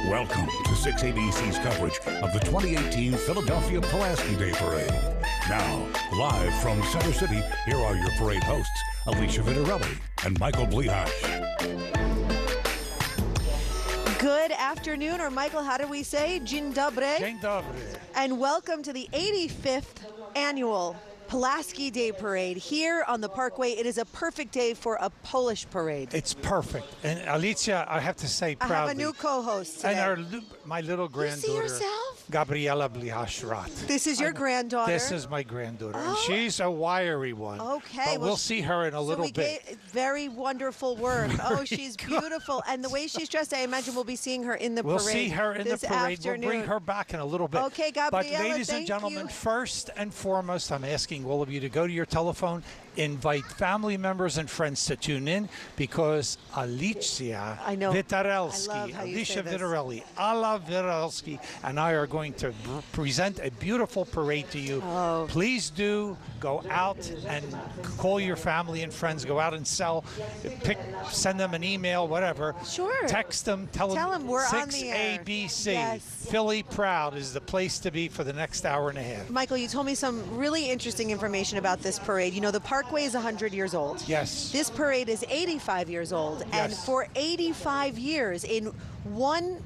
Welcome to 6ABC's coverage of the 2018 Philadelphia Pulaski Day Parade. Now, live from Center City, here are your parade hosts, Alicia Vitarelli and Michael Blehash. Good afternoon, or Michael, how do we say? Dzień dobry. Dzień dobry. And welcome to the 85th annual Pulaski Day Parade here on the Parkway. It is a perfect day for a Polish parade. It's perfect. And Alicia, I have to say proudly. I have a new co-host today. And my little granddaughter. You see yourself? Gabriela Blihashrat. This is your granddaughter? This is my granddaughter. And she's a wiry one. Okay. But we'll see her in a little bit. Very wonderful work. Oh, she's beautiful. And the way she's dressed, I imagine we'll be seeing her in the parade. We'll see her in the parade. Afternoon. We'll bring her back in a little bit. Okay, Gabriela, but ladies and gentlemen, first and foremost, I'm asking all of you to go to your telephone, invite I family members and friends to tune in, because Alicia Vitarelli, Alicia Vitarelli, Alla Vitarelli, and I are going to present a beautiful parade to you. Oh. Please do go out and call your family and friends. Go out and send them an email, whatever. Sure. Text them. Tell them we're on the air. 6ABC. Yes. Philly Proud is the place to be for the next hour and a half. Michael, you told me some really interesting information about this parade. You know, the Parkway is 100 years old. Yes. This parade is 85 years old. Yes. And for 85 years, in one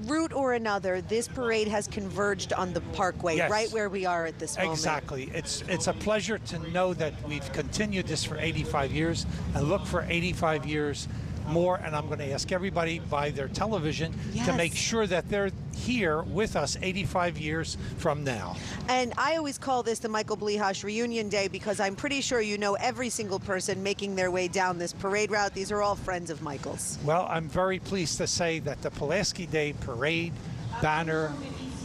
route or another, this parade has converged on the Parkway, yes, right where we are at this moment. Exactly. It's a pleasure to know that we've continued this for 85 years and look for 85 years more. And I'm going to ask everybody by their television to make sure that they're here with us 85 years from now. And I always call this the Michael Blehash Reunion Day, because I'm pretty sure you know every single person making their way down this parade route. These are all friends of Michael's. Well, I'm very pleased to say that the Pulaski Day Parade banner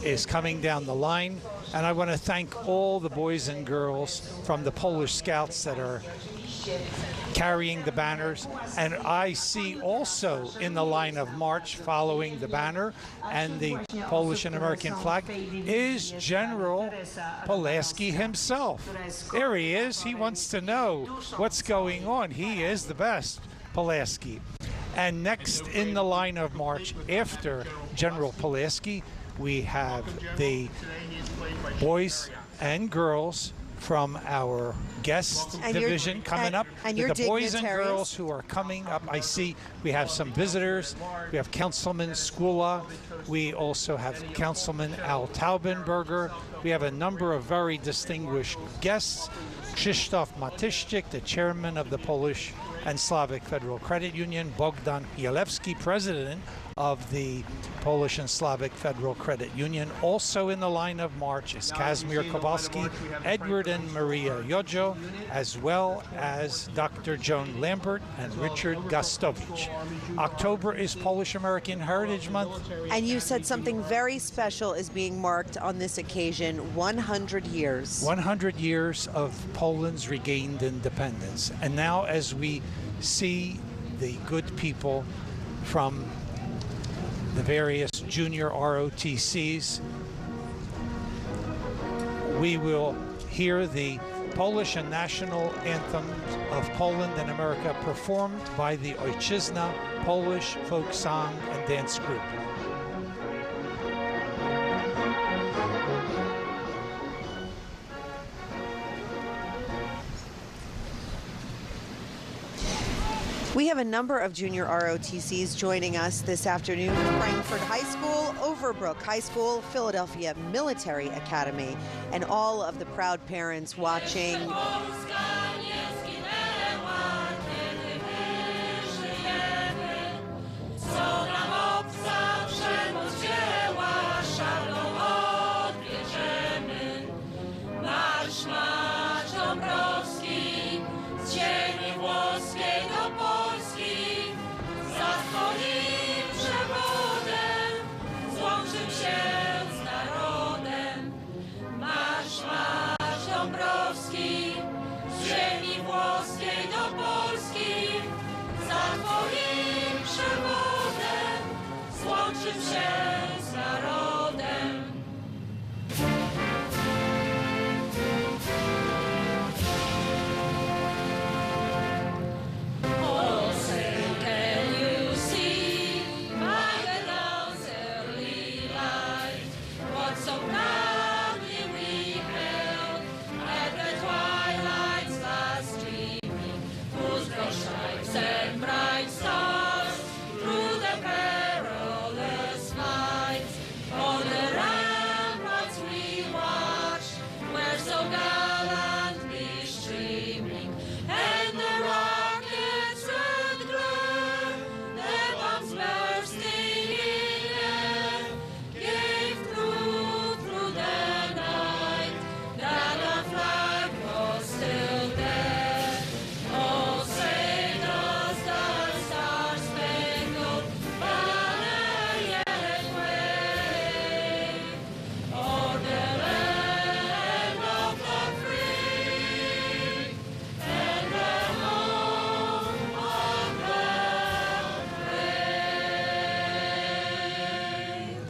is coming down the line. And I want to thank all the boys and girls from the Polish Scouts that are carrying the banners. And I see also in the line of march following the banner and the Polish and American flag is General Pulaski himself. There he is. He wants to know what's going on. He is the best, Pulaski. And next in the line of march after General Pulaski, we have the boys and girls from our guest division coming up. And the boys and girls who are coming up. I see we have some visitors. We have Councilman Skula. We also have Councilman Al Taubenberger. We have a number of very distinguished guests. Krzysztof Matyszczyk, the chairman of the Polish and Slavic Federal Credit Union. Bogdan Chmielewski, president of the Polish and Slavic Federal Credit Union. Also in the line of march is Kazimierz Kowalski, Edward and Maria Jojo, as well as Dr. Joan Lambert and Richard Gostovich. October is Polish American Heritage Month. And you said something very special is being marked on this occasion, 100 years. 100 years of Poland's regained independence. And now as we see the good people from the various junior ROTCs, we will hear the Polish and national anthem of Poland and America performed by the Ojczyzna Polish Folk Song and Dance Group. We have a number of junior ROTCs joining us this afternoon. Frankfurt High School, Overbrook High School, Philadelphia Military Academy, and all of the proud parents watching.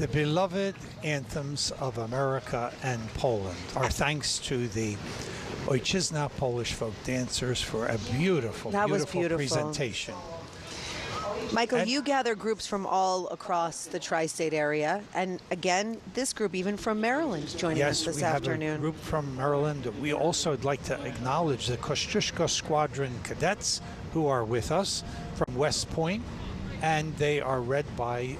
The beloved anthems of America and Poland. Our thanks to the Ojczyzna Polish folk dancers for a beautiful, beautiful presentation. Michael, you gather groups from all across the tri-state area, and again, this group even from Maryland joining us this afternoon. Yes, we have a group from Maryland. We also would like to acknowledge the Kościuszko Squadron cadets who are with us from West Point, and they are led by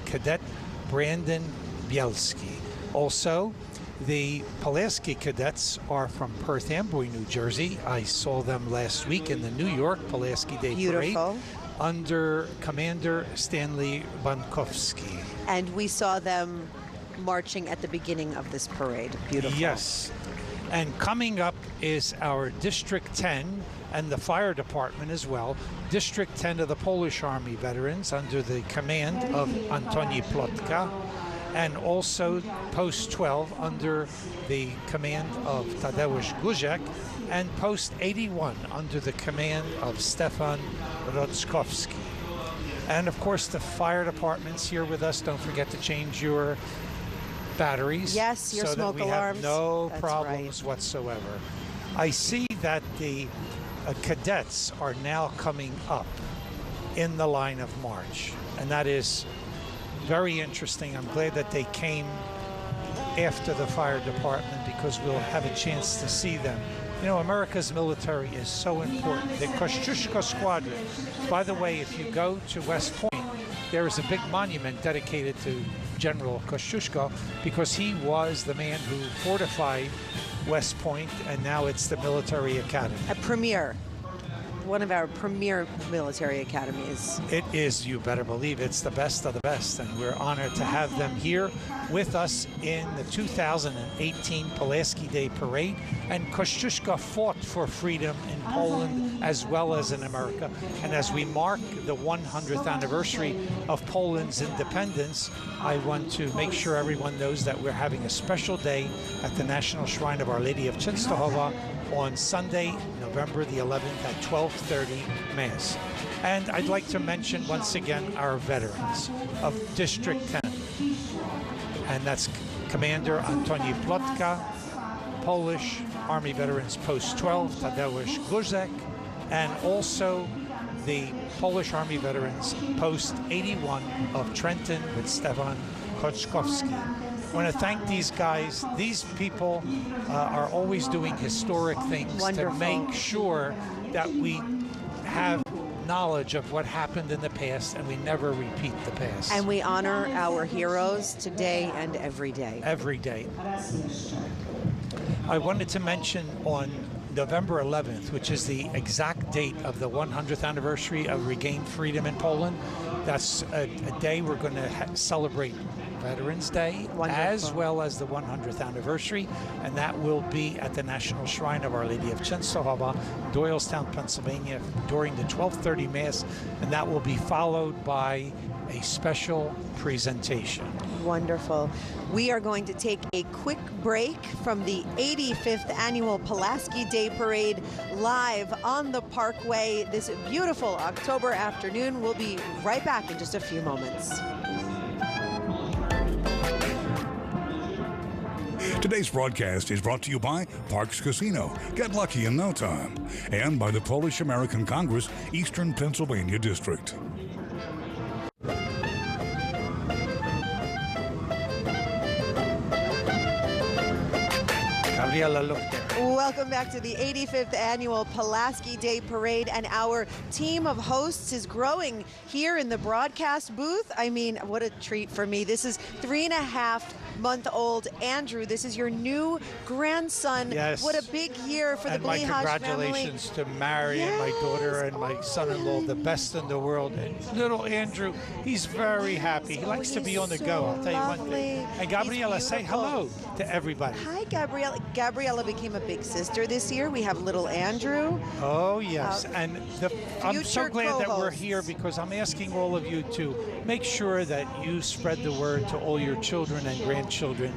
Cadet Brandon Bielski. Also, the Pulaski cadets are from Perth Amboy, New Jersey. I saw them last week in the New York Pulaski Day Parade under Commander Stanley Bankowski. And we saw them marching at the beginning of this parade. Beautiful. Yes. And coming up is our District 10 and the fire department as well. District 10 of the Polish Army veterans under the command of Antoni Plotka, and also Post 12 under the command of Tadeusz Guzek, and Post 81 under the command of Stefan Rodzkowski. And of course the fire department's here with us. Don't forget to change your batteries. Yes, your smoke that we alarms. Have no problems whatsoever. I see that the cadets are now coming up in the line of march, and that is very interesting. I'm glad that they came after the fire department because we'll have a chance to see them. You know, America's military is so important. The Kościuszko Squadron, by the way, if you go to West Point, there is a big monument dedicated to General Kościuszko because he was the man who fortified West Point, and now it's the military academy. A premier. One of our premier military academies. It is, you better believe it's the best of the best, and we're honored to have them here with us in the 2018 Pulaski Day Parade. And Kościuszko fought for freedom in Poland as well as in America. And as we mark the 100th anniversary of Poland's independence, I want to make sure everyone knows that we're having a special day at the National Shrine of Our Lady of Częstochowa on Sunday, November the 11th at 12:30 Mass. And I'd like to mention once again our veterans of District 10. And that's Commander Antoni Plotka, Polish Army Veterans Post 12, Tadeusz Guzek, and also the Polish Army Veterans Post 81 of Trenton with Stefan Rodzkowski. I want to thank these guys. These people are always doing historic things to make sure that we have knowledge of what happened in the past and we never repeat the past. And we honor our heroes today and every day. Every day. I wanted to mention on November 11th, which is the exact date of the 100th anniversary of regained freedom in Poland. That's a day we're going to celebrate Veterans Day, as well as the 100th anniversary, and that will be at the National Shrine of Our Lady of Częstochowa, Doylestown, Pennsylvania, during the 12:30 Mass, and that will be followed by a special presentation. Wonderful. We are going to take a quick break from the 85th annual Pulaski Day Parade live on the Parkway this beautiful October afternoon. We'll be right back in just a few moments. Today's broadcast is brought to you by Parks Casino. Get lucky in no time. And by the Polish American Congress, Eastern Pennsylvania District. Gabriela, look there. Welcome back to the 85th annual Pulaski Day Parade, and our team of hosts is growing here in the broadcast booth. I mean, what a treat for me. This is 3.5-month-old Andrew. This is your new grandson. Yes. What a big year for the Blihash family. And my congratulations to Mary and my daughter and my son-in-law, the best in the world. And little Andrew, he's very happy. He likes to be on the go. I'll tell you one thing. And Gabriela, say hello to everybody. Hi, Gabriela. Gabriela became a big sister this year. We have little Andrew. Oh, yes. And I'm so glad that we're here because I'm asking all of you to make sure that you spread the word to all your children and grandchildren grandchildren,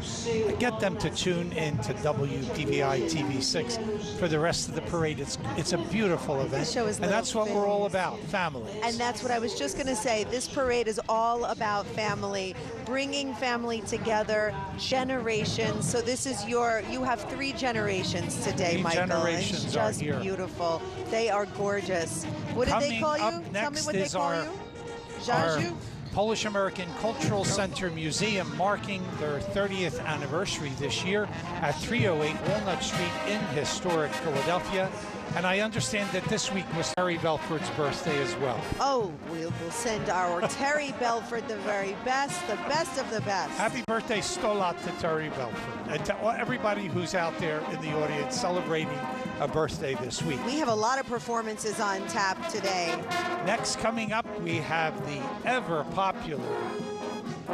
get them to tune in to WPVI TV6 for the rest of the parade. It's a beautiful event, show is and that's what little we're all things. about, family. And that's what I was just going to say. This parade is all about family, bringing family together, generations. So this is you have 3 generations today, Three Michael. generations It's are just here. beautiful. They are gorgeous. What did they Coming call you? up Tell me next what they is call our- you. Our Jaju? Polish American Cultural Center Museum marking their 30th anniversary this year at 308 Walnut Street in historic Philadelphia. And I understand that this week was Terry Belford's birthday as well. Oh, we will send our Terry Belford the very best of the best. Happy birthday, Stolat, to Terry Belford, and to everybody who's out there in the audience celebrating a birthday this week. We have a lot of performances on tap today. Next, coming up, we have the ever popular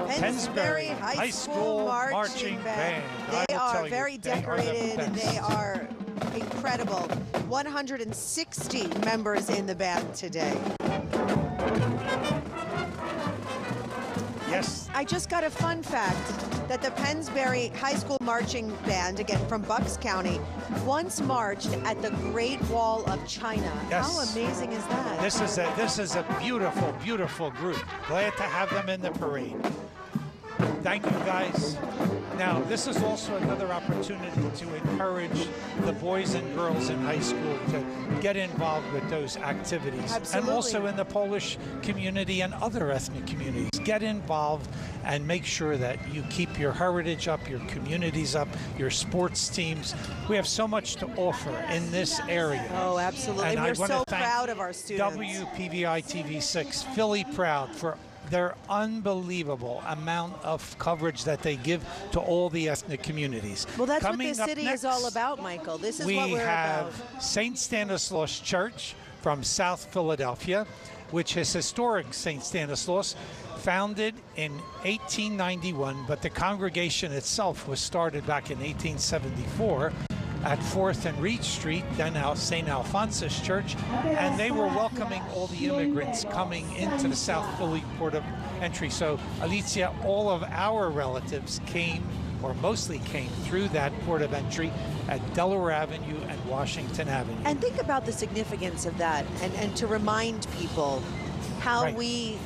Pennsbury High School Marching Band. They I will are tell you, very they are the decorated. best. They are incredible. 160 members in the band today. Yes. I just got a fun fact that the Pennsbury High School Marching Band, again from Bucks County, once marched at the Great Wall of China. Yes. How amazing is that? This is a beautiful, beautiful group. Glad to have them in the parade. Thank you, guys. Now, this is also another opportunity to encourage the boys and girls in high school to get involved with those activities. Absolutely. And also in the Polish community and other ethnic communities. Get involved and make sure that you keep your heritage up, your communities up, your sports teams. We have so much to offer in this area. Oh, absolutely. And I We're wanna so thank proud of our students. WPVI TV6, Philly Proud, for their unbelievable amount of coverage that they give to all the ethnic communities. Well, that's Coming what this up city next, is all about, Michael. This is we what we're have about. St. Stanislaus Church from South Philadelphia, which is historic St. Stanislaus, founded in 1891, but the congregation itself was started back in 1874 at 4th and Reed Street, then now St. Alphonsus Church, and they were welcoming all the immigrants coming into the South Philly port of entry. So, Alicia, all of our relatives came, or mostly came, through that port of entry at Delaware Avenue and Washington Avenue. And think about the significance of that, and to remind people how Right. we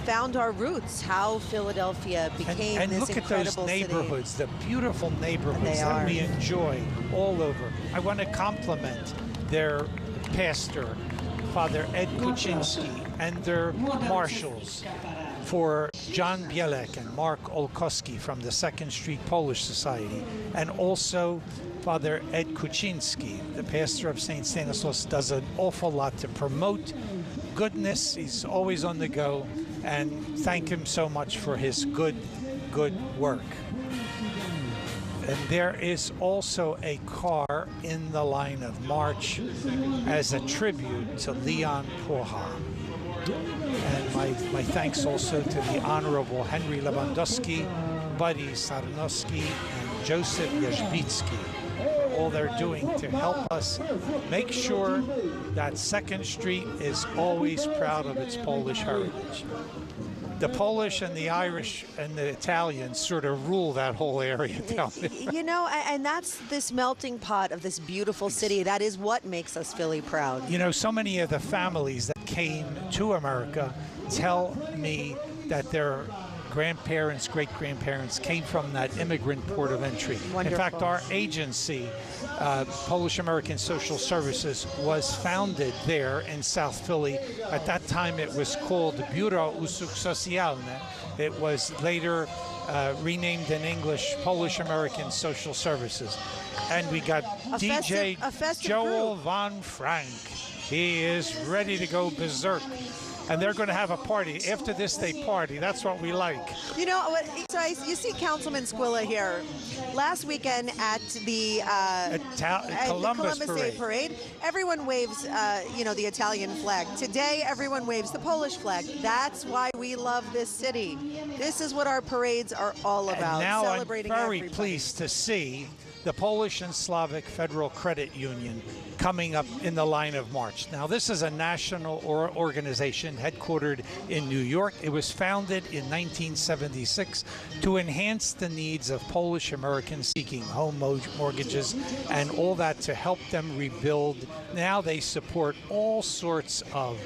found our roots, how Philadelphia became and this look at those incredible city. neighborhoods, the beautiful neighborhoods They that are. we enjoy all over. I want to compliment their pastor, Father Ed Kuczynski, and their marshals, for John Bielek and Mark Olkowski from the Second Street Polish Society, and also Father Ed Kuczynski, the pastor of St. Stanislaus, does an awful lot to promote goodness. He's always on the go, and thank him so much for his good work. And there is also a car in the line of march as a tribute to Leon Poha. And my thanks also to the Honorable Henry Lewandowski, Buddy Sarnowski, and Joseph Jarzbicki. All they're doing to help us make sure that 2nd Street is always proud of its Polish heritage. The Polish and the Irish and the Italians sort of rule that whole area down there. You know, and that's this melting pot of this beautiful city. That is what makes us Philly proud. You know, so many of the families that came to America tell me that their grandparents, great-grandparents came from that immigrant port of entry. Wonderful. In fact, our agency, Polish American Social Services, was founded there in South Philly. At that time, it was called Biuro Usług Socjalne. It was later renamed in English Polish American Social Services. And we got DJ festive Joel group. Von Frank. He is ready to go berserk. And they're going to have a party. After this, they party. That's what we like. You know what? So you see Councilman Squilla here. Last weekend at the Columbus Day Parade, everyone waves, the Italian flag. Today, everyone waves the Polish flag. That's why we love this city. This is what our parades are all about. And now celebrating I'm very everybody. pleased to see the Polish and Slavic Federal Credit Union coming up in the line of march. Now, this is a national organization headquartered in New York. It was founded in 1976 to enhance the needs of Polish Americans seeking home mortgages and all that to help them rebuild. Now they support all sorts of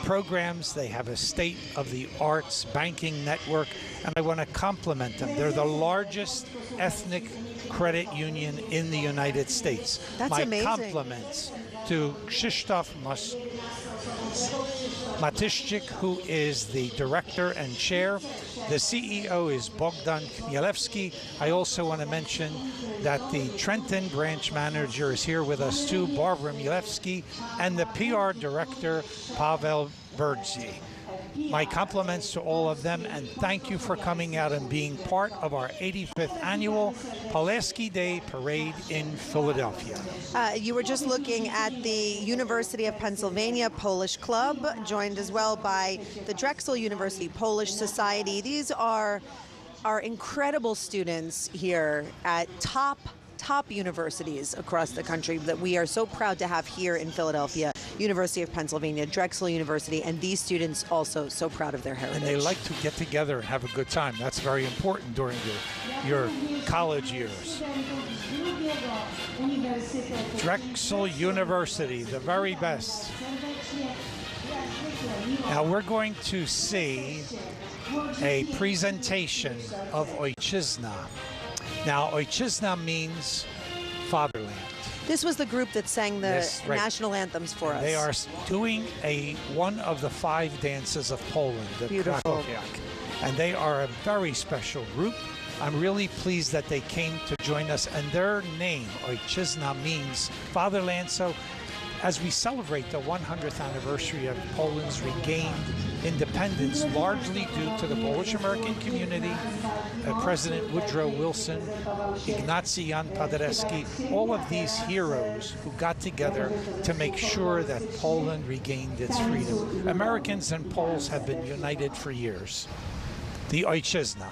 programs. They have a state-of-the-arts banking network, and I want to compliment them. They're the largest ethnic credit union in the United States. That's amazing. My compliments to Krzysztof Matyszczyk, who is the director and chair. The CEO is Bogdan Chmielewski. I also want to mention that the Trenton branch manager is here with us too, Barbara Milewski, and the PR director, Pavel Bergzi. My compliments to all of them, and thank you for coming out and being part of our 85th annual Pulaski Day Parade in Philadelphia. You were just looking at the University of Pennsylvania Polish Club, joined as well by the Drexel University Polish Society. These are incredible students here at top universities across the country that we are so proud to have here in Philadelphia. University of Pennsylvania, Drexel University, and these students also so proud of their heritage. And they like to get together and have a good time. That's very important during your college years. Drexel University, the very best. Now we're going to see a presentation of Ojczyzna. Now, Ojczyzna means fatherland. This was the group that sang the right. national anthems for us. They are doing one of the 5 dances of Poland, the Beautiful. Krakowiak. And they are a very special group. I'm really pleased that they came to join us. And their name, Ojczyzna, means fatherland. So as we celebrate the 100th anniversary of Poland's regained independence, largely due to the Polish American community, President Woodrow Wilson, Ignacy Jan Paderewski, all of these heroes who got together to make sure that Poland regained its freedom. Americans and Poles have been united for years. The Ojczyzna.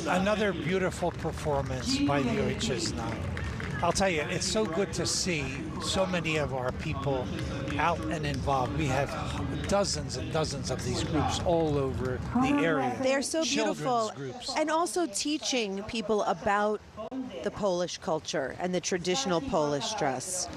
Another beautiful performance by the Ojczyzna. I'll tell you, it's so good to see so many of our people out and involved. We have dozens and dozens of these groups all over the area. They're so beautiful. Groups. And also teaching people about the Polish culture and the traditional Polish dress.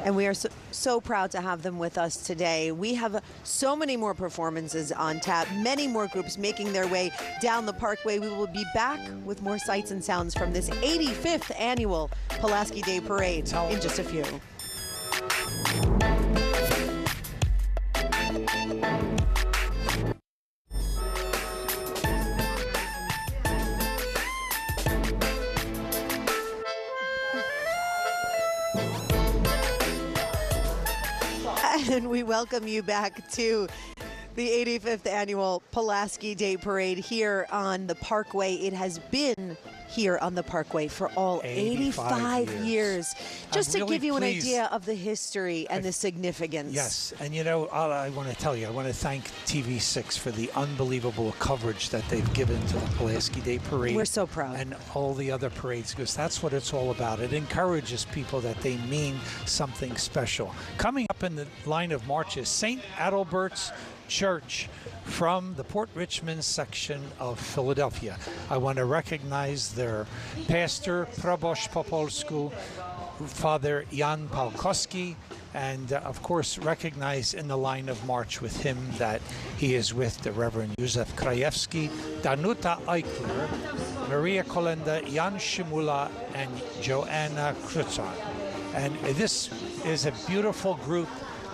And we are so proud to have them with us today. We have so many more performances on tap, many more groups making their way down the Parkway. We will be back with more sights and sounds from this 85th annual Pulaski Day Parade in just a few. And we welcome you back to the 85th annual Pulaski Day Parade here on the Parkway. It has been here on the Parkway for all 85 years. Just to give you an idea of the history and the significance. Yes, and you know, I want to tell you, I want to thank TV6 for the unbelievable coverage that they've given to the Pulaski Day Parade. We're so proud. And all the other parades, because that's what it's all about. It encourages people that they mean something special. Coming up in the line of march is St. Adalbert's Church from the Port Richmond section of Philadelphia. I want to recognize their pastor, Proboszcz po polsku, Father Jan Pulaski, and of course recognize in the line of march with him that he is with the Reverend Józef Krajewski, Danuta Eichler, Maria Kolenda, Jan Shimula, and Joanna Krutzar. And this is a beautiful group.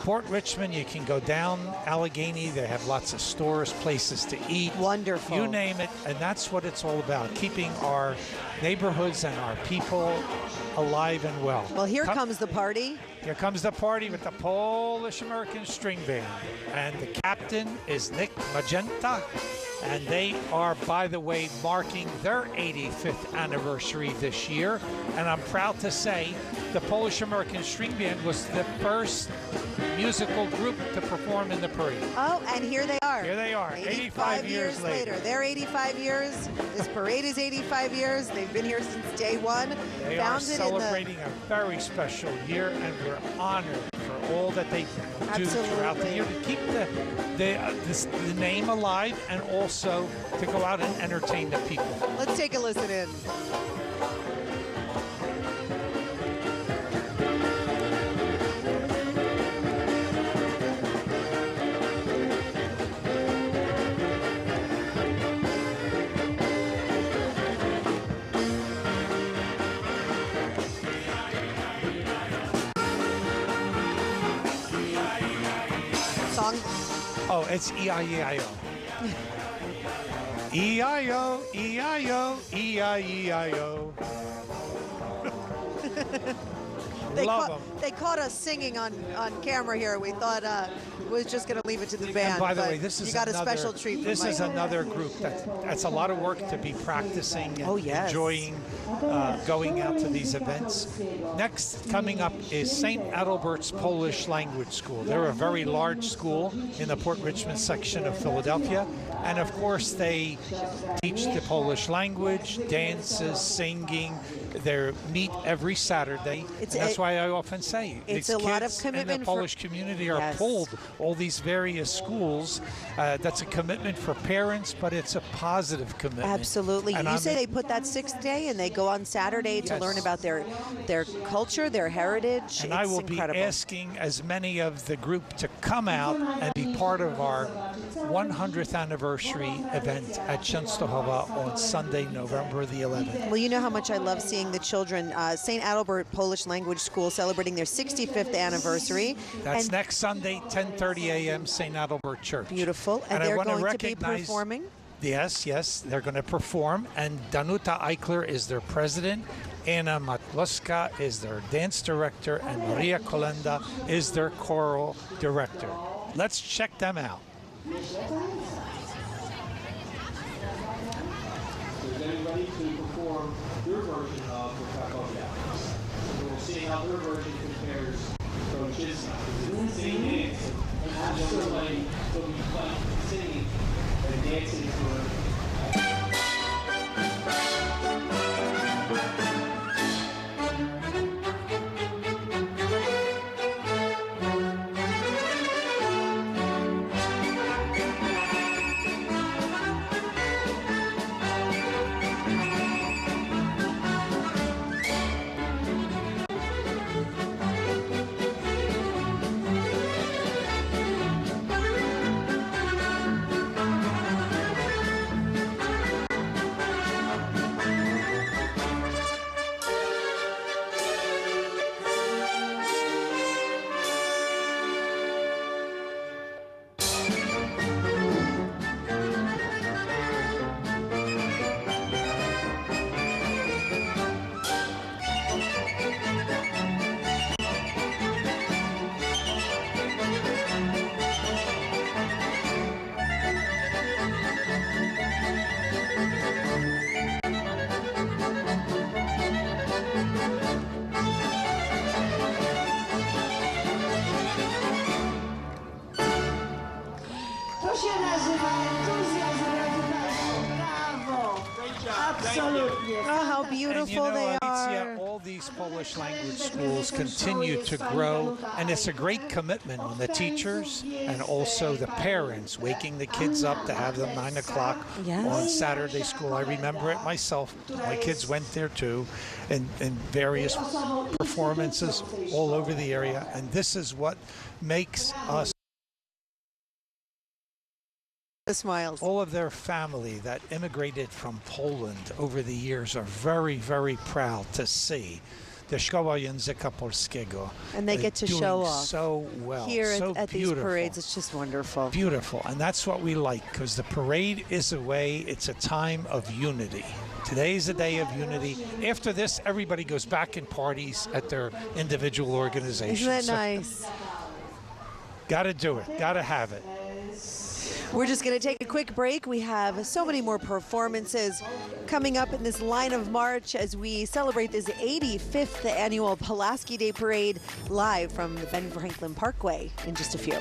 Port Richmond, you can go down Allegheny. They have lots of stores, places to eat. Wonderful. You name it, and that's what it's all about, keeping our neighborhoods and our people alive and well. Well, here comes the party. Here comes the party with the Polish-American String Band. And the captain is Nick Magenta. And they are, by the way, marking their 85th anniversary this year. And I'm proud to say the Polish-American String Band was the first musical group to perform in the parade. Oh, and here they are. Here they are, 85 years later. They're 85 years. This parade is 85 years. They've been here since day one. They are celebrating a very special year, and we're honored for all that they do throughout the year to keep the name alive and also to go out and entertain the people. Let's take a listen in. Song? Oh, it's E-I-E-I-O. E-I-O, E-I-O, E-I-E-I-O. They caught us singing on camera here. We thought was just going to leave it to the band. And by the way, this is you got a special treat. This is another group that's a lot of work to be practicing and enjoying going out to these events. Next, coming up is St. Adalbert's Polish Language School. They're a very large school in the Port Richmond section of Philadelphia. And of course, they teach the Polish language, dances, singing. They meet every Saturday. That's why I often say it's a lot of commitment. And the Polish community are pulled. All these various schools. That's a commitment for parents, but it's a positive commitment. Absolutely. And you say they put that 6th day and they go on Saturday to learn about their culture, their heritage. And I will be asking as many of the group to come out and be part of our 100th anniversary event at Częstochowa on Sunday, November the 11th. Well, you know how much I love seeing the children. St. Adalbert Polish Language School celebrating their 65th anniversary. That's next Sunday, 10:30 a.m., St. Adalbert Church. Beautiful. And they're going to be performing? Yes, they're going to perform. And Danuta Eichler is their president. Anna Matloska is their dance director. And Maria Kolenda is their choral director. Let's check them out. Is anybody to perform their version of the Parada? We'll see how their version compares from his singing dance. And everybody will be singing and dancing for się nazywa entuzjazm gratulation. Brawo! Absolutnie. Oh, how And beautiful they Alicia, are. all these Polish language schools continue to grow, and it's a great commitment on the teachers and also the parents, waking the kids up to have them 9 o'clock Yes. on Saturday school. I remember it myself. My kids went there too, in various performances all over the area, and this is what makes us. The smiles. All of their family that immigrated from Poland over the years are very, very proud to see the Szkoła Języka Polskiego. And they get to doing show off so well. Here so at these beautiful. parades. It's just wonderful. Beautiful, and that's what we like, because the parade is a way, it's a time of unity. Today is a day of unity. After this, everybody goes back and parties at their individual organizations. Isn't that nice? Got to do it, got to have it. We're just going to take a quick break. We have so many more performances coming up in this line of march as we celebrate this 85th annual Pulaski Day Parade live from the Ben Franklin Parkway in just a few.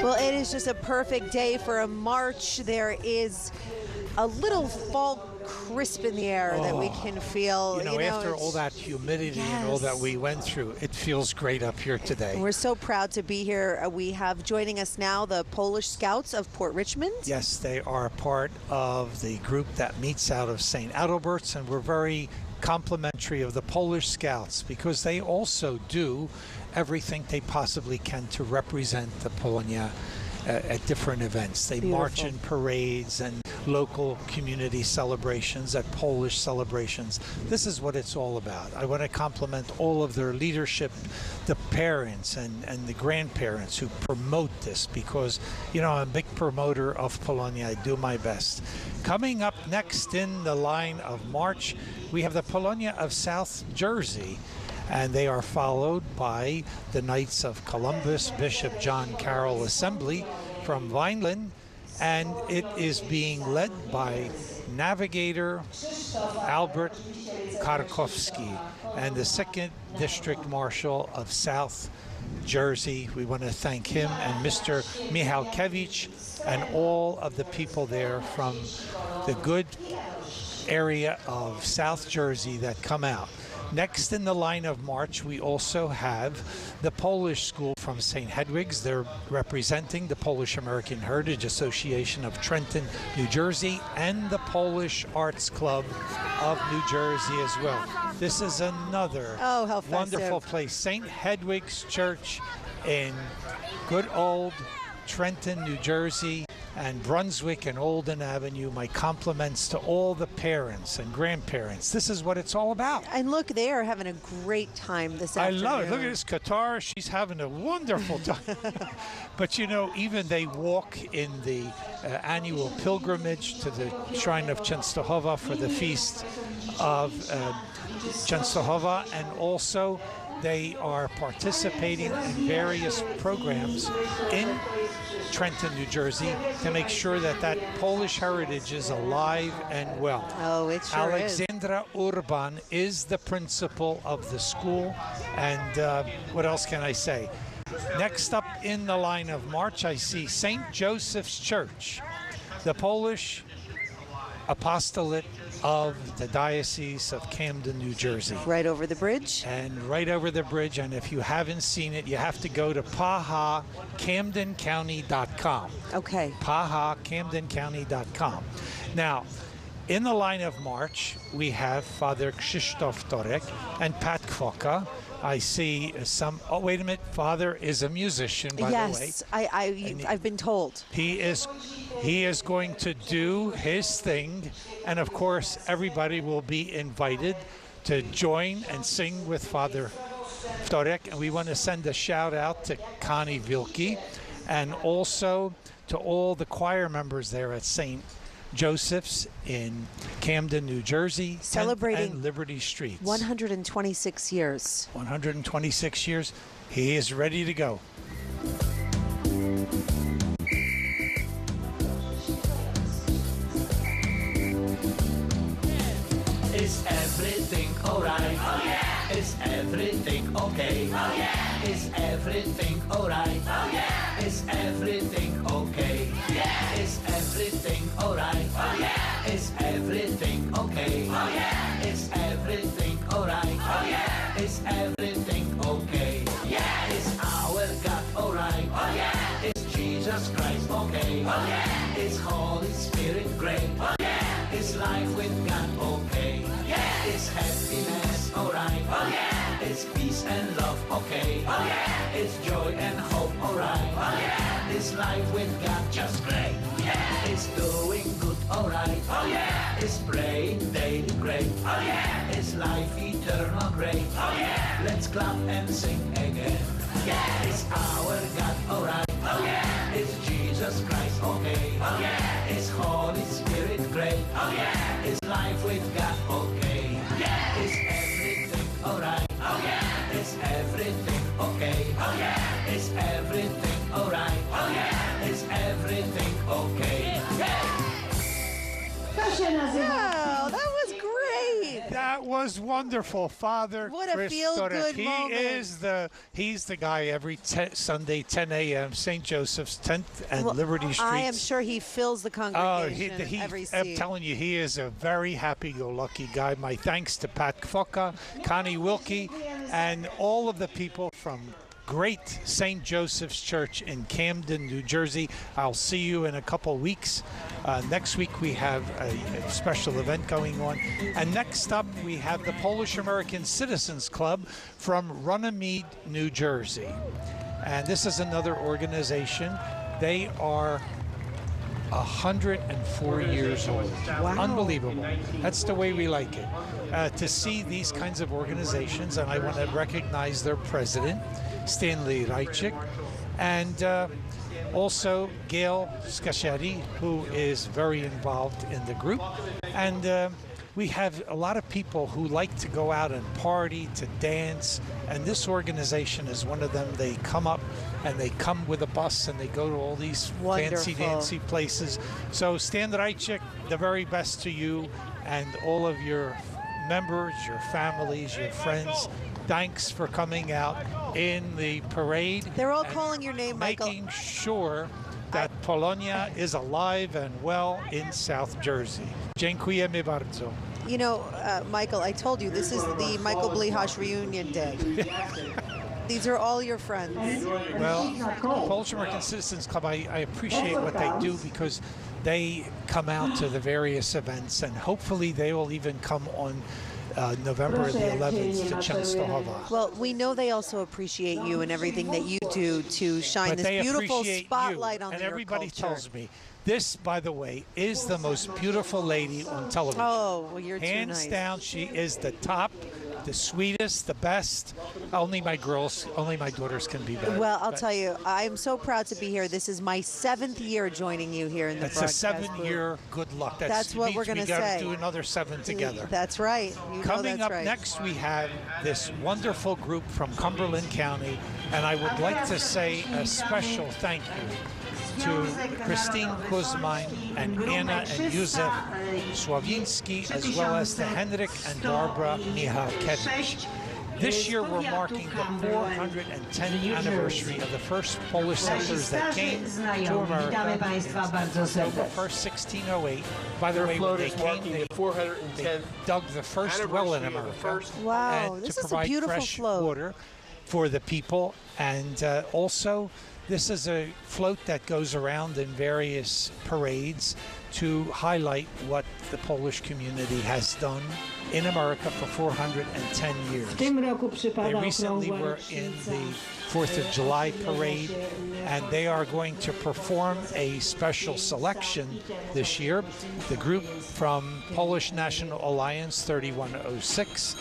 Well, it is just a perfect day for a march. There is a little fall crisp in the air that we can feel. You know, after all that humidity and all that we went through, it feels great up here today. We're so proud to be here. We have joining us now the Polish Scouts of Port Richmond. Yes, they are part of the group that meets out of St. Adalbert's, and we're very complimentary of the Polish Scouts because they also do everything they possibly can to represent the Polonia at different events. They march in parades and local community celebrations, at Polish celebrations. This is what it's all about. I want to compliment all of their leadership, the parents and the grandparents who promote this, because, you know, I'm a big promoter of Polonia. I do my best. Coming up next in the line of march, we have the Polonia of South Jersey, and they are followed by the Knights of Columbus, Bishop John Carroll Assembly from Vineland, and it is being led by Navigator Albert Karkowski and the 2nd District Marshal of South Jersey. We want to thank him and Mr. Michalkiewicz and all of the people there from the good area of South Jersey that come out. Next in the line of march, we also have the Polish School from St. Hedwig's. They're representing the Polish American Heritage Association of Trenton, New Jersey, and the Polish Arts Club of New Jersey as well. This is another wonderful place. St. Hedwig's Church in good old Trenton, New Jersey, and Brunswick and Olden Avenue. My compliments to all the parents and grandparents. This is what it's all about. And look, they are having a great time this afternoon. I love it. Look at this Qatar. She's having a wonderful time. But you know, even they walk in the annual pilgrimage to the Shrine of Częstochowa for the feast of Częstochowa, and also they are participating in various programs in Trenton, New Jersey, to make sure that that Polish heritage is alive and well. Oh, it sure Alexandra Urban is the principal of the school, and what else can I say? Next up in the line of march, I see St. Joseph's Church, the Polish apostolate of the Diocese of Camden, New Jersey. Right over the bridge? And right over the bridge, and if you haven't seen it, you have to go to PahaCamdenCounty.com. Okay. PahaCamdenCounty.com. Now, in the line of march, we have Father Krzysztof Torek and Pat Kwoka. I see some, oh, wait a minute, Father is a musician, by the way. Yes, I've been told. He is going to do his thing, and of course, everybody will be invited to join and sing with Father Torek. And we want to send a shout out to Connie Vilke, and also to all the choir members there at St. Joseph's in Camden, New Jersey, celebrating and Liberty Streets. 126 years. 126 years. He is ready to go. Is everything alright? Oh yeah. Is everything okay? Oh yeah. Is everything alright? Oh yeah. Is everything okay? Yeah. Is everything alright? Oh yeah. Is everything okay? Oh yeah. Is everything alright? Oh yeah. Is everything okay? Yeah. Is our God alright? Oh yeah. Is Jesus Christ okay? Oh yeah. Is Holy Spirit great? Oh yeah. Is life with God okay? Yeah. Is happiness alright? Oh yeah. Is peace and love okay? Oh yeah. Is joy and hope alright? Oh yeah. Is life with God just great? Yeah. Is doing good alright? Oh yeah. Is praying daily great? Oh yeah. Is life eternal great? Oh yeah. Let's clap and sing again. Yeah. Is our God alright? Oh yeah. Is Jesus Christ okay? Oh yeah. Is Holy Spirit great? Oh yeah. Is life with God okay? Yeah. Is everything alright? Oh yeah. Is everything okay? Oh yeah. Is everything alright? Oh yeah. Is everything okay? Yeah. To się nazywa... Wow, that was great. That was wonderful, Father. What a Chris feel-good Storek. moment. He's the guy every Sunday, 10 a.m., St. Joseph's, 10th and Liberty Street. I am sure he fills the congregation every seat. I'm telling you, he is a very happy-go-lucky guy. My thanks to Pat Foka, Connie Wilkie, and all of the people from great St. Joseph's Church in Camden, New Jersey. I'll see you in a couple weeks. Next week we have a special event going on. And next up we have the Polish American Citizens Club from Runnymede, New Jersey. And this is another organization. They are 104 years old. Wow. Unbelievable. That's the way we like it. To see these kinds of organizations, and I want to recognize their president, Stanley Reichik, and also Gail Scachetti, who is very involved in the group. And we have a lot of people who like to go out and party, to dance, and this organization is one of them. They come up and they come with a bus and they go to all these fancy dancy places. So Stan Reichik, the very best to you and all of your members, your families, your friends. Thanks for coming out in the parade. They're all calling your name, Michael. Making sure that Polonia is alive and well in South Jersey. Dziękujemy bardzo. You know, Michael, I told you, this is the Michael Blihash reunion day. These are all your friends. Well, Polish American Citizens Club, I appreciate what they do because they come out to the various events, and hopefully they will even come on November the 11th to Częstochowa. Well, we know they also appreciate you and everything that you do to shine But this they beautiful appreciate spotlight you, on and your everybody culture. tells me this, by the way, is the most beautiful lady on television. Oh, well, you're too Hands nice. down, she is the top, the sweetest, the best. Only my daughters can be better. Well, I'll But tell you, I'm so proud to be here. This is my 7th year joining you here in the It's a broadcast booth. 7-year good luck. That's what means we're gonna we gotta say. do another 7 together. That's right. You know Coming that's up right. next, we have this wonderful group from Cumberland County, and I would like to say a special thank you to Christine Kuzmine and Anna and Józef Sławinski, as well as to Henrik and Barbara Michalkiewicz. This year we're marking the 410th anniversary of the first Polish settlers that came to America on October 1st, 1608. By the way, when they came, they dug the first well in America. Wow, and this to is a provide beautiful fresh float. water for the people. And also, this is a float that goes around in various parades to highlight what the Polish community has done in America for 410 years. W tym roku przypada They recently okrągła were in rocznica. the 4th of July parade, and they are going to perform a special selection this year. The group from Polish National Alliance 3106,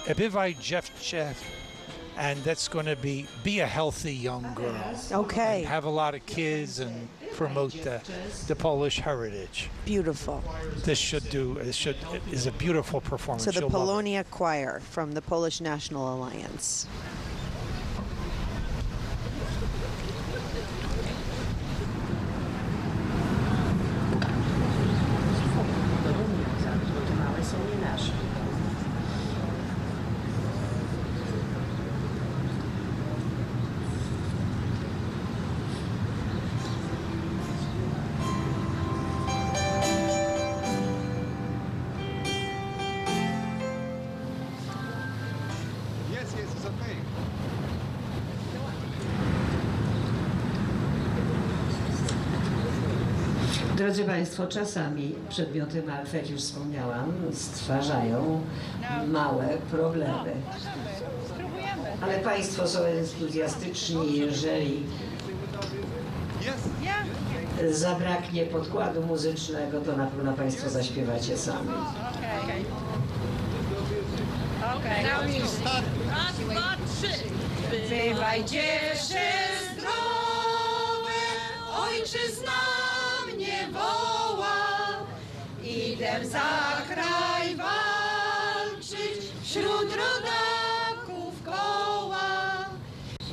Ebywaj Dziewczę, and that's going to be a healthy young girl. Okay. And have a lot of kids and promote the Polish heritage. Beautiful. This is a beautiful performance. So the You'll love it. Polonia Choir from the Polish National Alliance. Małe są nie nasze. Drodzy Państwo, czasami przedmioty martwe, jak już wspomniałam, stwarzają małe problemy. Ale Państwo są entuzjastyczni, jeżeli zabraknie podkładu muzycznego, to na pewno Państwo zaśpiewacie sami. Raz, dwa, trzy. Bywaj dziesze zdrowe, ojczyzna mnie woła. Idę za kraj walczyć, wśród rodaków koła.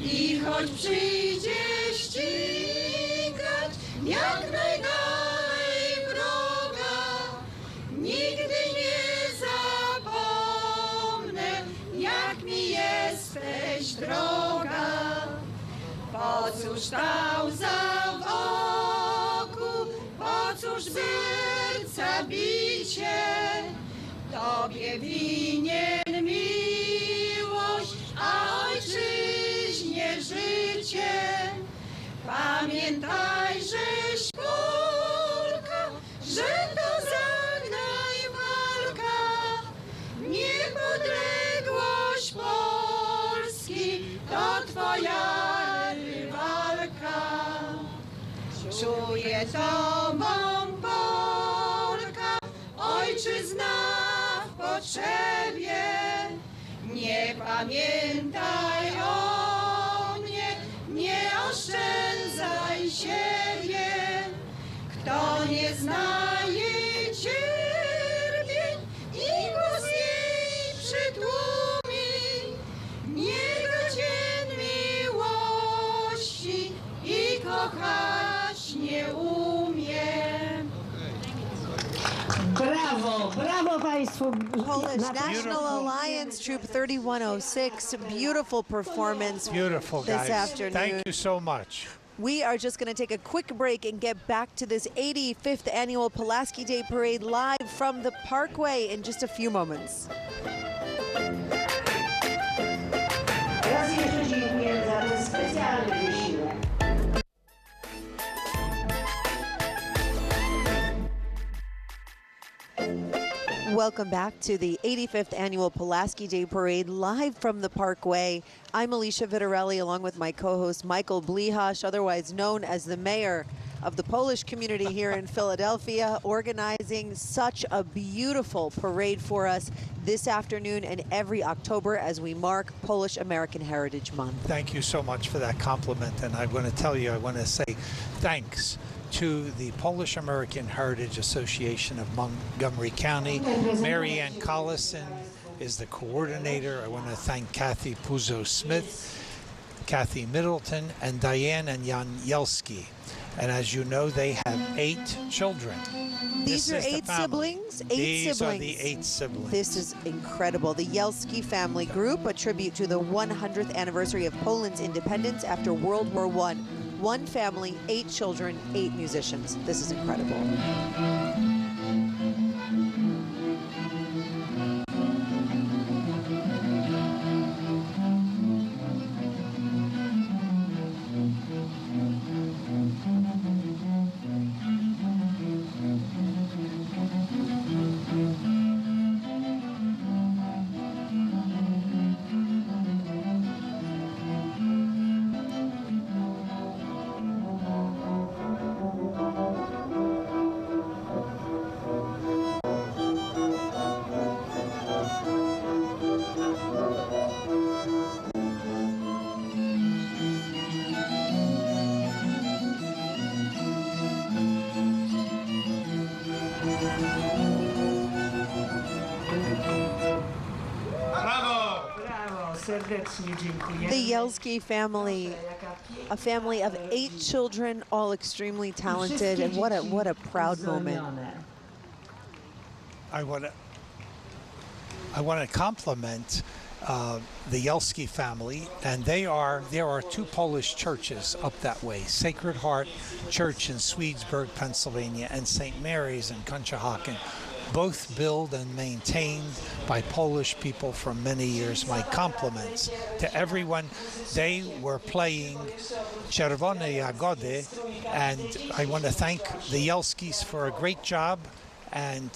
I choć przyjdzie ścigać jak najdalej wroga, nigdy nie zapomnę, jak mi jesteś droga. Po cóż stał za wokół, po cóż serca bicie? Tobie winien miłość, a ojczyźnie życie. Pamiętaj, żeś Polka, że to zagnaj walka. Niepodległość Polski to twoja rywalka. Czuję tobą Polka, ojczyzna w potrzebie. Nie pamiętaj o mnie, nie oszczędzaj siebie. Kto nie zna jej cierpień i głos jej przytłumi, niego cień miłości i kochać nie umie. Brawo, brawo Państwu! Polish National Alliance Troop 3106. Beautiful performance Beautiful, this guys. afternoon. Thank you so much. We are just going to take a quick break and get back to this 85th annual Pulaski Day Parade live from the Parkway in just a few moments. Raz jeszcze dziękuję za ten specjalny wysiłek. Welcome back to the 85th annual Pulaski Day Parade live from the Parkway. I'm Alicia Vitarelli along with my co-host Michael Blihash, otherwise known as the mayor of the Polish community here in Philadelphia, organizing such a beautiful parade for us this afternoon and every October as we mark Polish American Heritage Month. Thank you so much for that compliment. And I want to tell you, I want to say thanks to the Polish American Heritage Association of Montgomery County. Mary Ann Collison is the coordinator. I want to thank Kathy Puzo-Smith, Kathy Middleton, and Diane and Jan Yelski. And as you know, they have 8 children. These are 8 siblings? 8 These siblings. are the 8 siblings. This is incredible. The Yelski family group, a tribute to the 100th anniversary of Poland's independence after World War I. 1 family, 8 children, 8 musicians. This is incredible. Serdecznie dziękuję. The Yelski family, a family of 8 children, all extremely talented, and what a proud moment. I want to compliment the Yelski family, and there are 2 Polish churches up that way, Sacred Heart Church in Swedesburg, Pennsylvania, and St. Mary's in Conshohocken, both built and maintained by Polish people for many years. My compliments to everyone. They were playing Czerwone Jagody, and I want to thank the Jelskis for a great job. And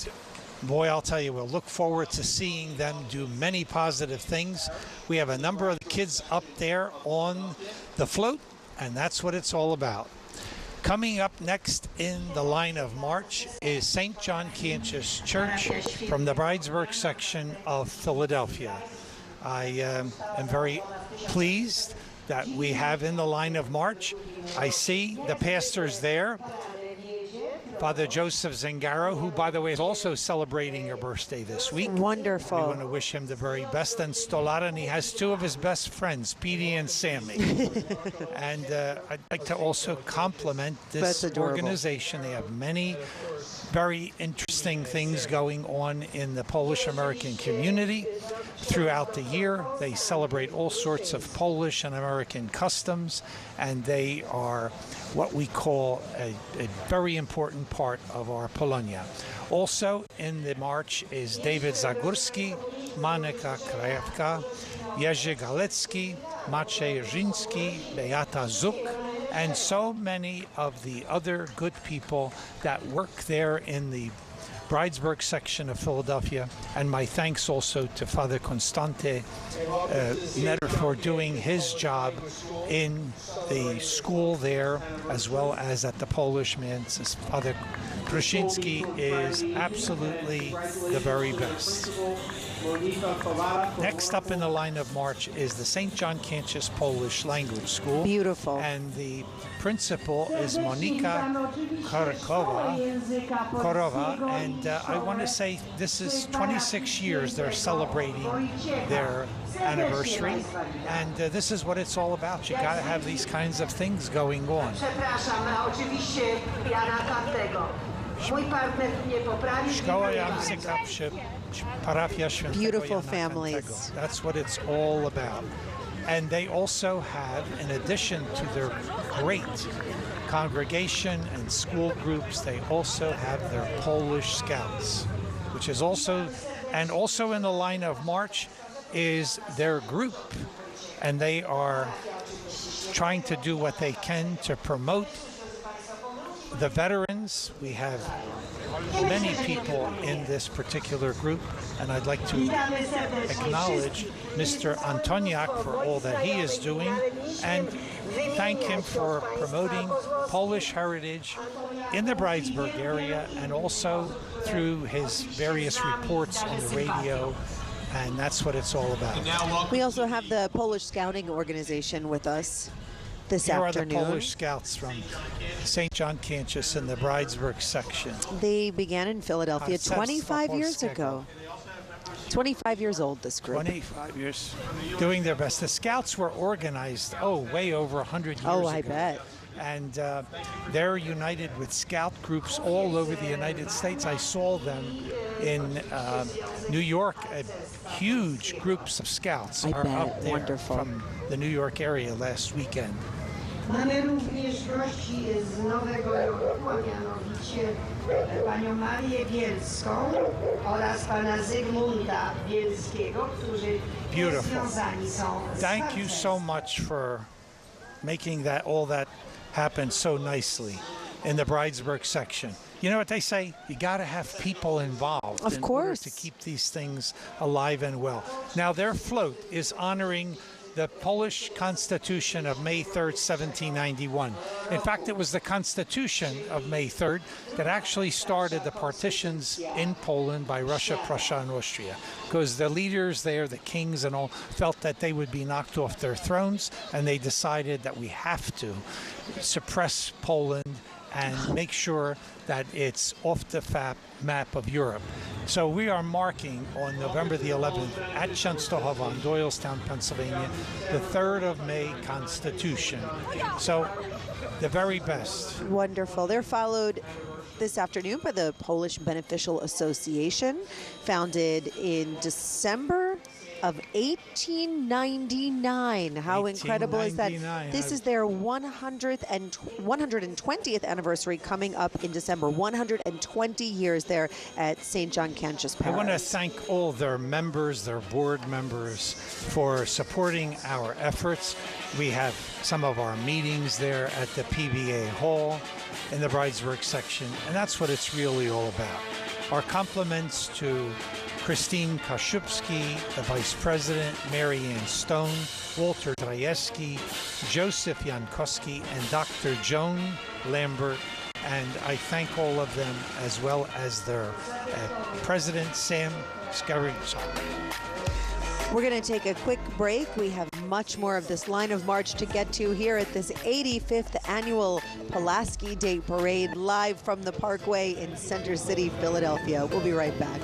boy, I'll tell you, we'll look forward to seeing them do many positive things. We have a number of the kids up there on the float, and that's what it's all about. Coming up next in the line of march is St. John Cantius Church from the Bridesburg section of Philadelphia. I am very pleased that we have in the line of march. I see the pastors there. Father Joseph Zangaro, who, by the way, is also celebrating your birthday this week. Wonderful. We want to wish him the very best. And Stolara, and he has two of his best friends, Petey and Sammy. And I'd like to also compliment this organization. They have many very interesting things going on in the Polish-American community throughout the year. They celebrate all sorts of Polish and American customs, and they are what we call a very important part of our Polonia. Also in the march is David Zagórski, Monika Krajewka, Jerzy Galecki, Maciej Rzyński, Beata Zuk, and so many of the other good people that work there in the Bridesburg section of Philadelphia. And my thanks also to Father Constante Netter for doing his job in the school there, as well as at the Polish Manse. Father Kruszyński is absolutely the very best. Next up in the line of march is the St. John Cantius Polish Language School. Beautiful. And the principal is Monika Korowa. And I want to say this is 26 years they're celebrating their anniversary. And this is what it's all about. You got to have these kinds of things going on. Beautiful families. That's what it's all about. And they also have, in addition to their great congregation and school groups, they also have their Polish Scouts, which is also, and also in the line of march is their group. And they are trying to do what they can to promote the veterans. We have many people in this particular group, and I'd like to acknowledge Mr. Antoniak for all that he is doing and thank him for promoting Polish heritage in the Bridesburg area and also through his various reports on the radio. And that's what it's all about. We also have the Polish Scouting Organization with us this afternoon. Here are the Polish Scouts from St. John Cantius in the Bridesburg section. They began in Philadelphia 25 years ago. 25 years old, this group. 25 years, doing their best. The Scouts were organized, way over 100 years ago. Oh, I bet. And they're united with scout groups all over the United States. I saw them in New York. Huge groups of scouts are up there. Wonderful. From the New York area last weekend. Mamy również gości z Nowego Jorku, a mianowicie panią Marię Bielską oraz pana Zygmunta Bielskiego, którzy związani są z Thank you so much for making that all that happen so nicely in the Bridesburg section. You know what they say? You got to have people involved in order to keep these things alive and well. Now, their float is honoring the Polish Constitution of May 3rd, 1791. In fact, it was the Constitution of May 3rd that actually started the partitions in Poland by Russia, Prussia, and Austria, because the leaders there, the kings and all, felt that they would be knocked off their thrones, and they decided that we have to suppress Poland and make sure that it's off the map of Europe. So we are marking on November the 11th at Częstochowa in Doylestown, Pennsylvania, the 3rd of May Constitution. So the very best. Wonderful. They're followed this afternoon by the Polish Beneficial Association, founded in December of 1899. How incredible is that? 1899. This is their 120th anniversary coming up in December. 120 years there at St. John Cantius Parish. I want to thank all their members, their board members, for supporting our efforts. We have some of our meetings there at the PBA Hall in the Bridesburg section, and that's what it's really all about. Our compliments to Christine Kaszubski, the Vice President, Mary Ann Stone, Walter Drajewski, Joseph Jankowski, and Dr. Joan Lambert. And I thank all of them, as well as their President, Sam Scarrizzo. We're going to take a quick break. We have much more of this line of march to get to here at this 85th annual Pulaski Day Parade, live from the Parkway in Center City, Philadelphia. We'll be right back.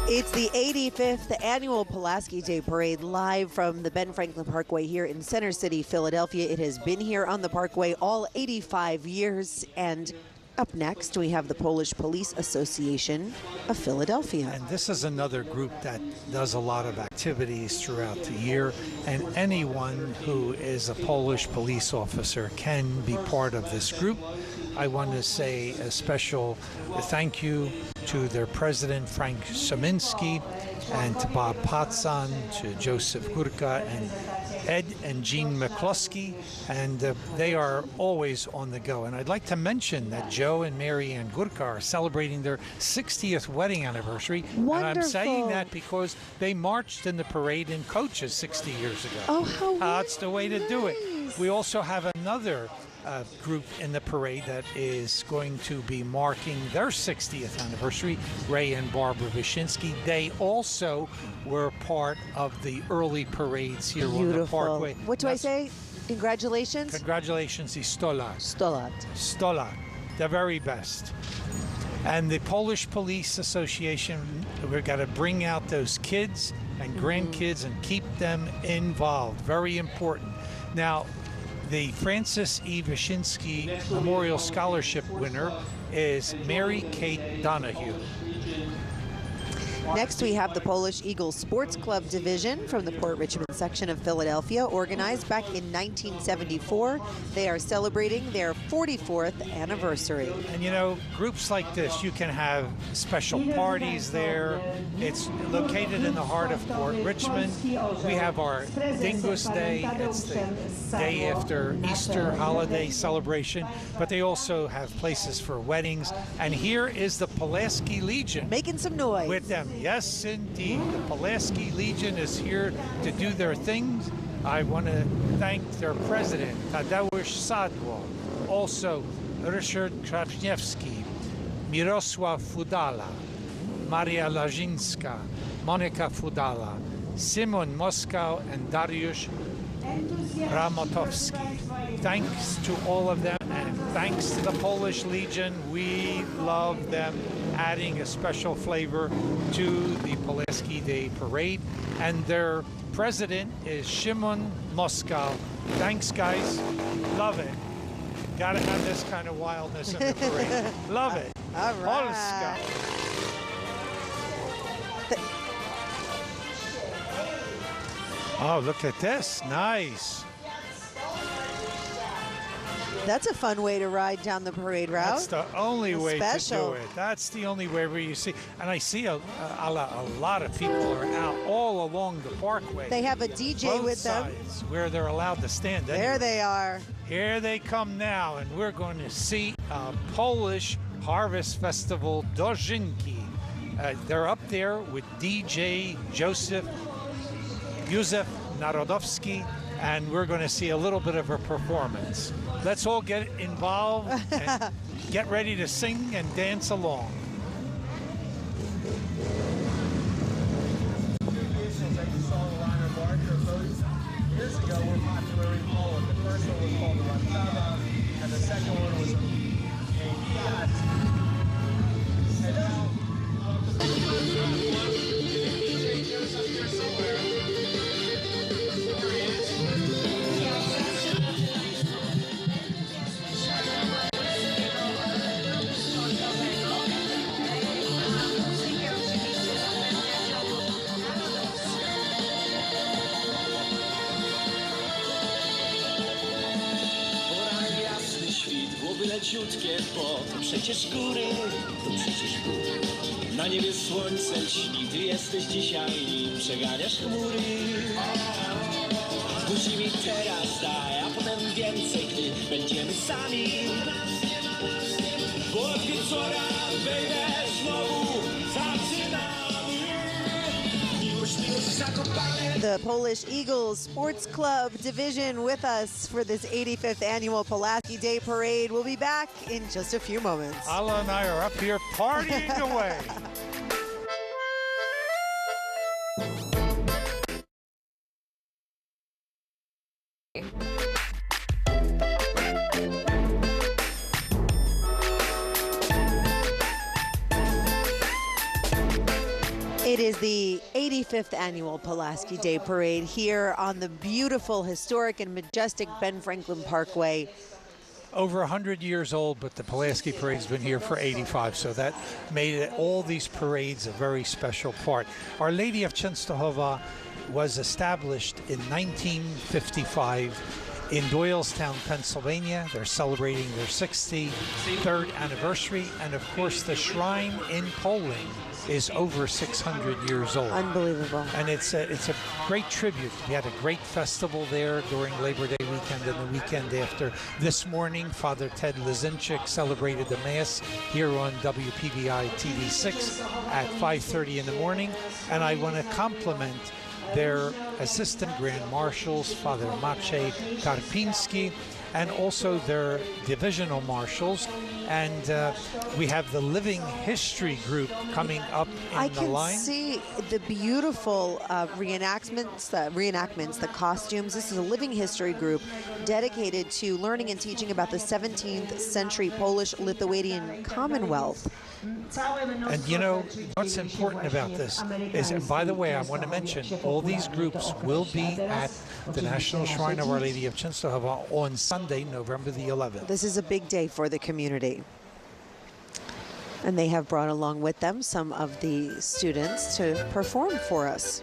It's the 85th annual Pulaski Day Parade, live from the Ben Franklin Parkway here in Center City, Philadelphia. It has been here on the Parkway all 85 years. And up next, we have the Polish Police Association of Philadelphia. And this is another group that does a lot of activities throughout the year. And anyone who is a Polish police officer can be part of this group. I want to say a special thank you to their president, Frank Szyminski, and to Bob Potzon, to Joseph Gurka, and Ed and Jean McCluskey, and they are always on the go. And I'd like to mention that Joe and Mary Ann Gurka are celebrating their 60th wedding anniversary. Wonderful. And I'm saying that because they marched in the parade in coaches 60 years ago. Oh, how That's the way to do it. nice. We also have another group in the parade that is going to be marking their 60th anniversary, Ray and Barbara Wyszynski. They also were part of the early parades here on the Parkway. What do I say? Congratulations? Congratulations, i 100 lat. 100 lat. 100 lat, the very best. And the Polish Police Association, we've got to bring out those kids and grandkids and keep them involved. Very important. Now, the Francis E. Wyszynski Memorial Scholarship winner is Mary Kate Donahue. Next, we have the Polish Eagles Sports Club Division from the Port Richmond section of Philadelphia, organized back in 1974. They are celebrating their 44th anniversary. And you know, groups like this, you can have special parties there. It's located in the heart of Port Richmond. We have our Dingus Day. It's the day after Easter holiday celebration. But they also have places for weddings. And here is the Pulaski Legion. Making some noise. With them. Yes, indeed. The Pulaski Legion is here to do their things. I want to thank their president, Tadeusz Sadło, also Ryszard Kraszniewski, Mirosław Fudala, Maria Lazinska, Monika Fudala, Simon Moskow, and Dariusz Ramotowski. Thanks to all of them, and thanks to the Polish Legion. We love them, adding a special flavor to the Pulaski Day Parade. And their president is Szymon Moskow. Thanks, guys. Love it. Gotta have this kind of wildness in the parade. Love it. All right. Oh, look at this. Nice. That's a fun way to ride down the parade route. That's the only way to Special. do it. That's the only way where you see. And I see a lot of people are out all along the parkway. They have a DJ both with them. sides where they're allowed to stand. There anyway. they are. Here they come now, and we're going to see a Polish Harvest Festival Dożynki. They're up there with DJ Józef Narodowski, and we're going to see a little bit of a performance. Let's all get involved and get ready to sing and dance along. Years ago, were popular in Poland. The first one was called the Rantawa, and the second one was a Fiat. And now, leciutkie, bo to przecież góry, to przecież góry. Na niebie słońce lśni, ty jesteś dzisiaj, przeganiasz chmury. Buzi mi teraz daj, a potem więcej, gdy będziemy sami. Bo od wieczora wejdę znowu, zaczynamy. Miłość, miłość zakopane. The Polish Eagles Sports Club division with us for this 85th annual Pulaski Day Parade. We'll be back in just a few moments. Alla and I are up here partying away. It is the 85th annual Pulaski Day Parade here on the beautiful, historic, and majestic Ben Franklin Parkway. Over 100 years old, but the Pulaski Parade's been here for 85, so that made it, all these parades a very special part. Our Lady of Częstochowa was established in 1955 in Doylestown, Pennsylvania. They're celebrating their 63rd anniversary, and of course the shrine in Poland is over 600 years old. Unbelievable. And it's a great tribute. We had a great festival there during Labor Day weekend and the weekend after. This morning, Father Ted Lazinchik celebrated the Mass here on WPBI TV6 at 5:30 in the morning. And I want to compliment their assistant grand marshals, Father Maciej Karpiński, and also their divisional marshals. And we have the Living History group coming up in the line. I can see the beautiful reenactments, the costumes. This is a Living History group dedicated to learning and teaching about the 17th century Polish-Lithuanian Commonwealth. And you know, what's important about this is, and by the way, I want to mention, all these groups will be at the National Shrine of Our Lady of Częstochowa on Sunday, November the 11th. This is a big day for the community. And they have brought along with them some of the students to perform for us.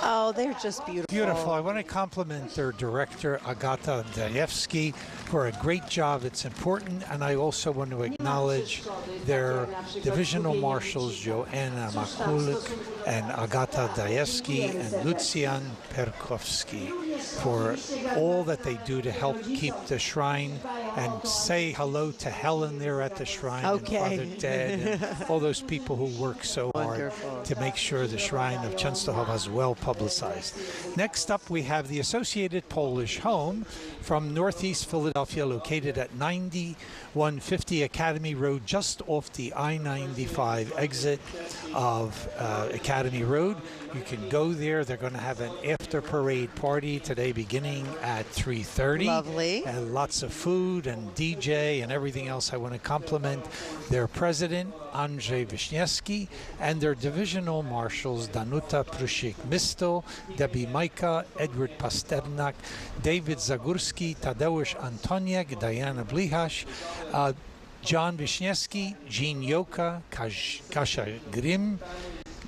Oh, they're just beautiful. Beautiful. I want to compliment their director, Agata Dajewski, for a great job. It's important. And I also want to acknowledge their divisional marshals, Joanna Makulik and Agata Dajewski and Lucian Perkowski, for all that they do to help keep the shrine, and say hello to Helen there at the shrine, and Father Ted, and all those people who work so hard to make sure the shrine of Częstochowa is well publicized. Next up, we have the Associated Polish Home from Northeast Philadelphia, located at 9150 Academy Road, just off the I-95 exit of Academy Road. You can go there. They're going to have an after-parade party today beginning at 3:30. Lovely. And lots of food and DJ and everything else. I want to compliment their president, Andrzej Wiśniewski, and their divisional marshals, Danuta Prusik-Misto, Debbie Majka, Edward Pasternak, David Zagórski, Tadeusz Antoniak, Diana Blichasz, John Wiśniewski, Jean Joka, Kasia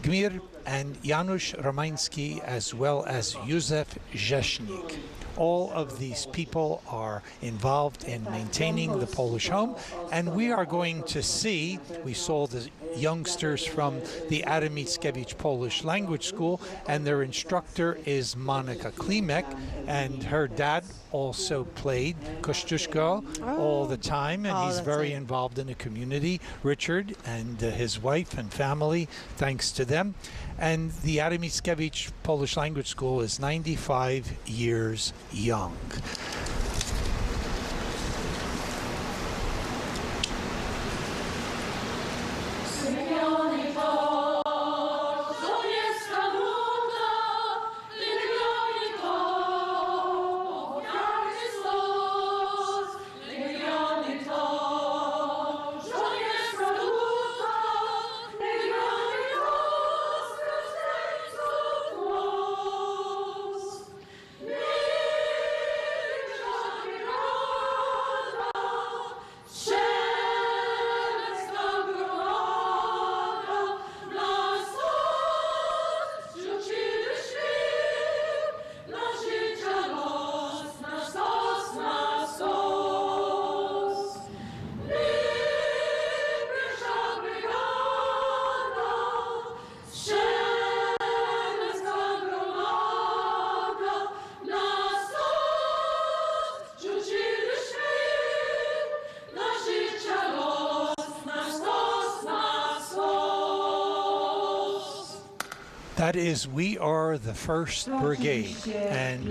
Gmir, and Janusz Romański, as well as Józef Rzesznik. All of these people are involved in maintaining the Polish home, and we are going to see, we saw the youngsters from the Adam Mickiewicz Polish Language School, and their instructor is Monika Klimek, and her dad also played Kościuszko all the time, and he's very involved in the community. Richard and his wife and family, thanks to them. And the Adam Mickiewicz Polish Language School is 95 years young. That is, we are the 1st Brigade, and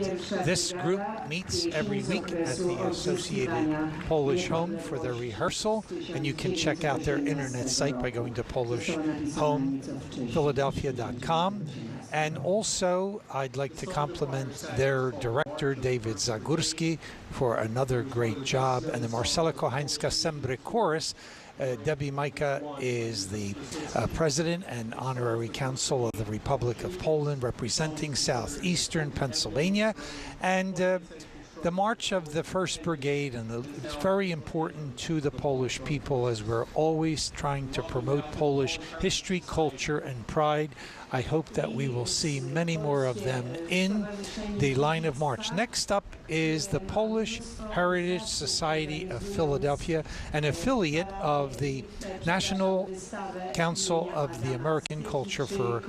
this group meets every week at the Associated Polish Home for their rehearsal, and you can check out their internet site by going to polishhomephiladelphia.com. And also, I'd like to compliment their director, David Zagórski, for another great job, and the Marcela Kochańska Sembre Chorus. Debbie Majka is the president and honorary counsel of the Republic of Poland, representing southeastern Pennsylvania. And the march of the 1st Brigade, and it's very important to the Polish people, as we're always trying to promote Polish history, culture, and pride. I hope that we will see many more of them in the line of march. Next up is the Polish Heritage Society of Philadelphia, an affiliate of the National Council of the American Culture for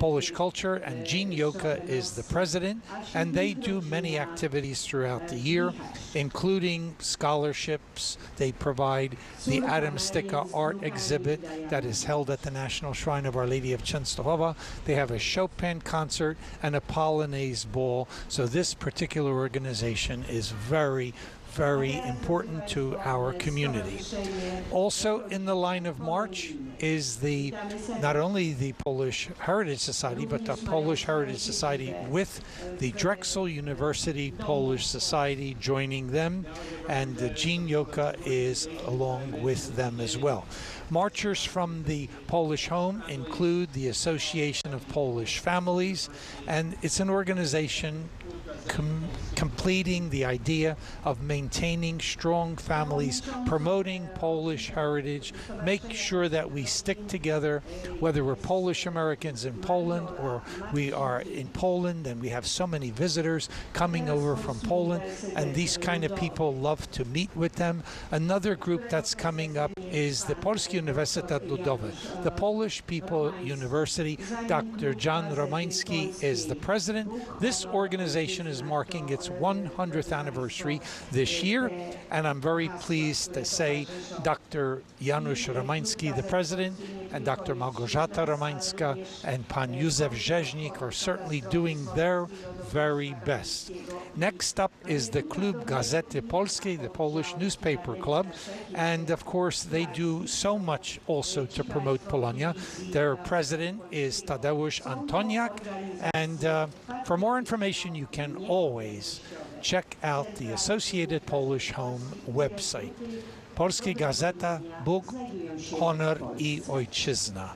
Polish Culture, and Jean Joka is the president, and they do many activities throughout the year, including scholarships. They provide the Adam Stika art exhibit that is held at the National Shrine of Our Lady of Częstochowa. They have a Chopin concert and a Polonaise ball. So this particular organization is very, very important to our community. Also in the line of march is not only the Polish Heritage Society, but the Polish Heritage Society with the Drexel University Polish Society joining them, and Jean Joka is along with them as well. Marchers from the Polish Home include the Association of Polish Families, and it's an organization completing the idea of maintaining strong families, promoting Polish heritage, make sure that we stick together, whether we're Polish Americans in Poland or we are in Poland and we have so many visitors coming over from Poland, and these kind of people love to meet with them. Another group that's coming up is the Polski Uniwersytet Ludowy, the Polish People University. Dr. Jan Romański is the president. This organization is marking its 100th anniversary this year, and I'm very pleased to say Dr. Janusz Romański, the president, and Dr. Małgorzata Romańska and Pan Józef Rzeźnik are certainly doing their very best. Next up is the Klub Gazety Polskiej, the Polish newspaper club, and of course they do so much also to promote Polonia. Their president is Tadeusz Antoniak, and for more information you can always check out the Associated Polish Home website. Polska Gazeta, Bóg, Honor I Ojczyzna.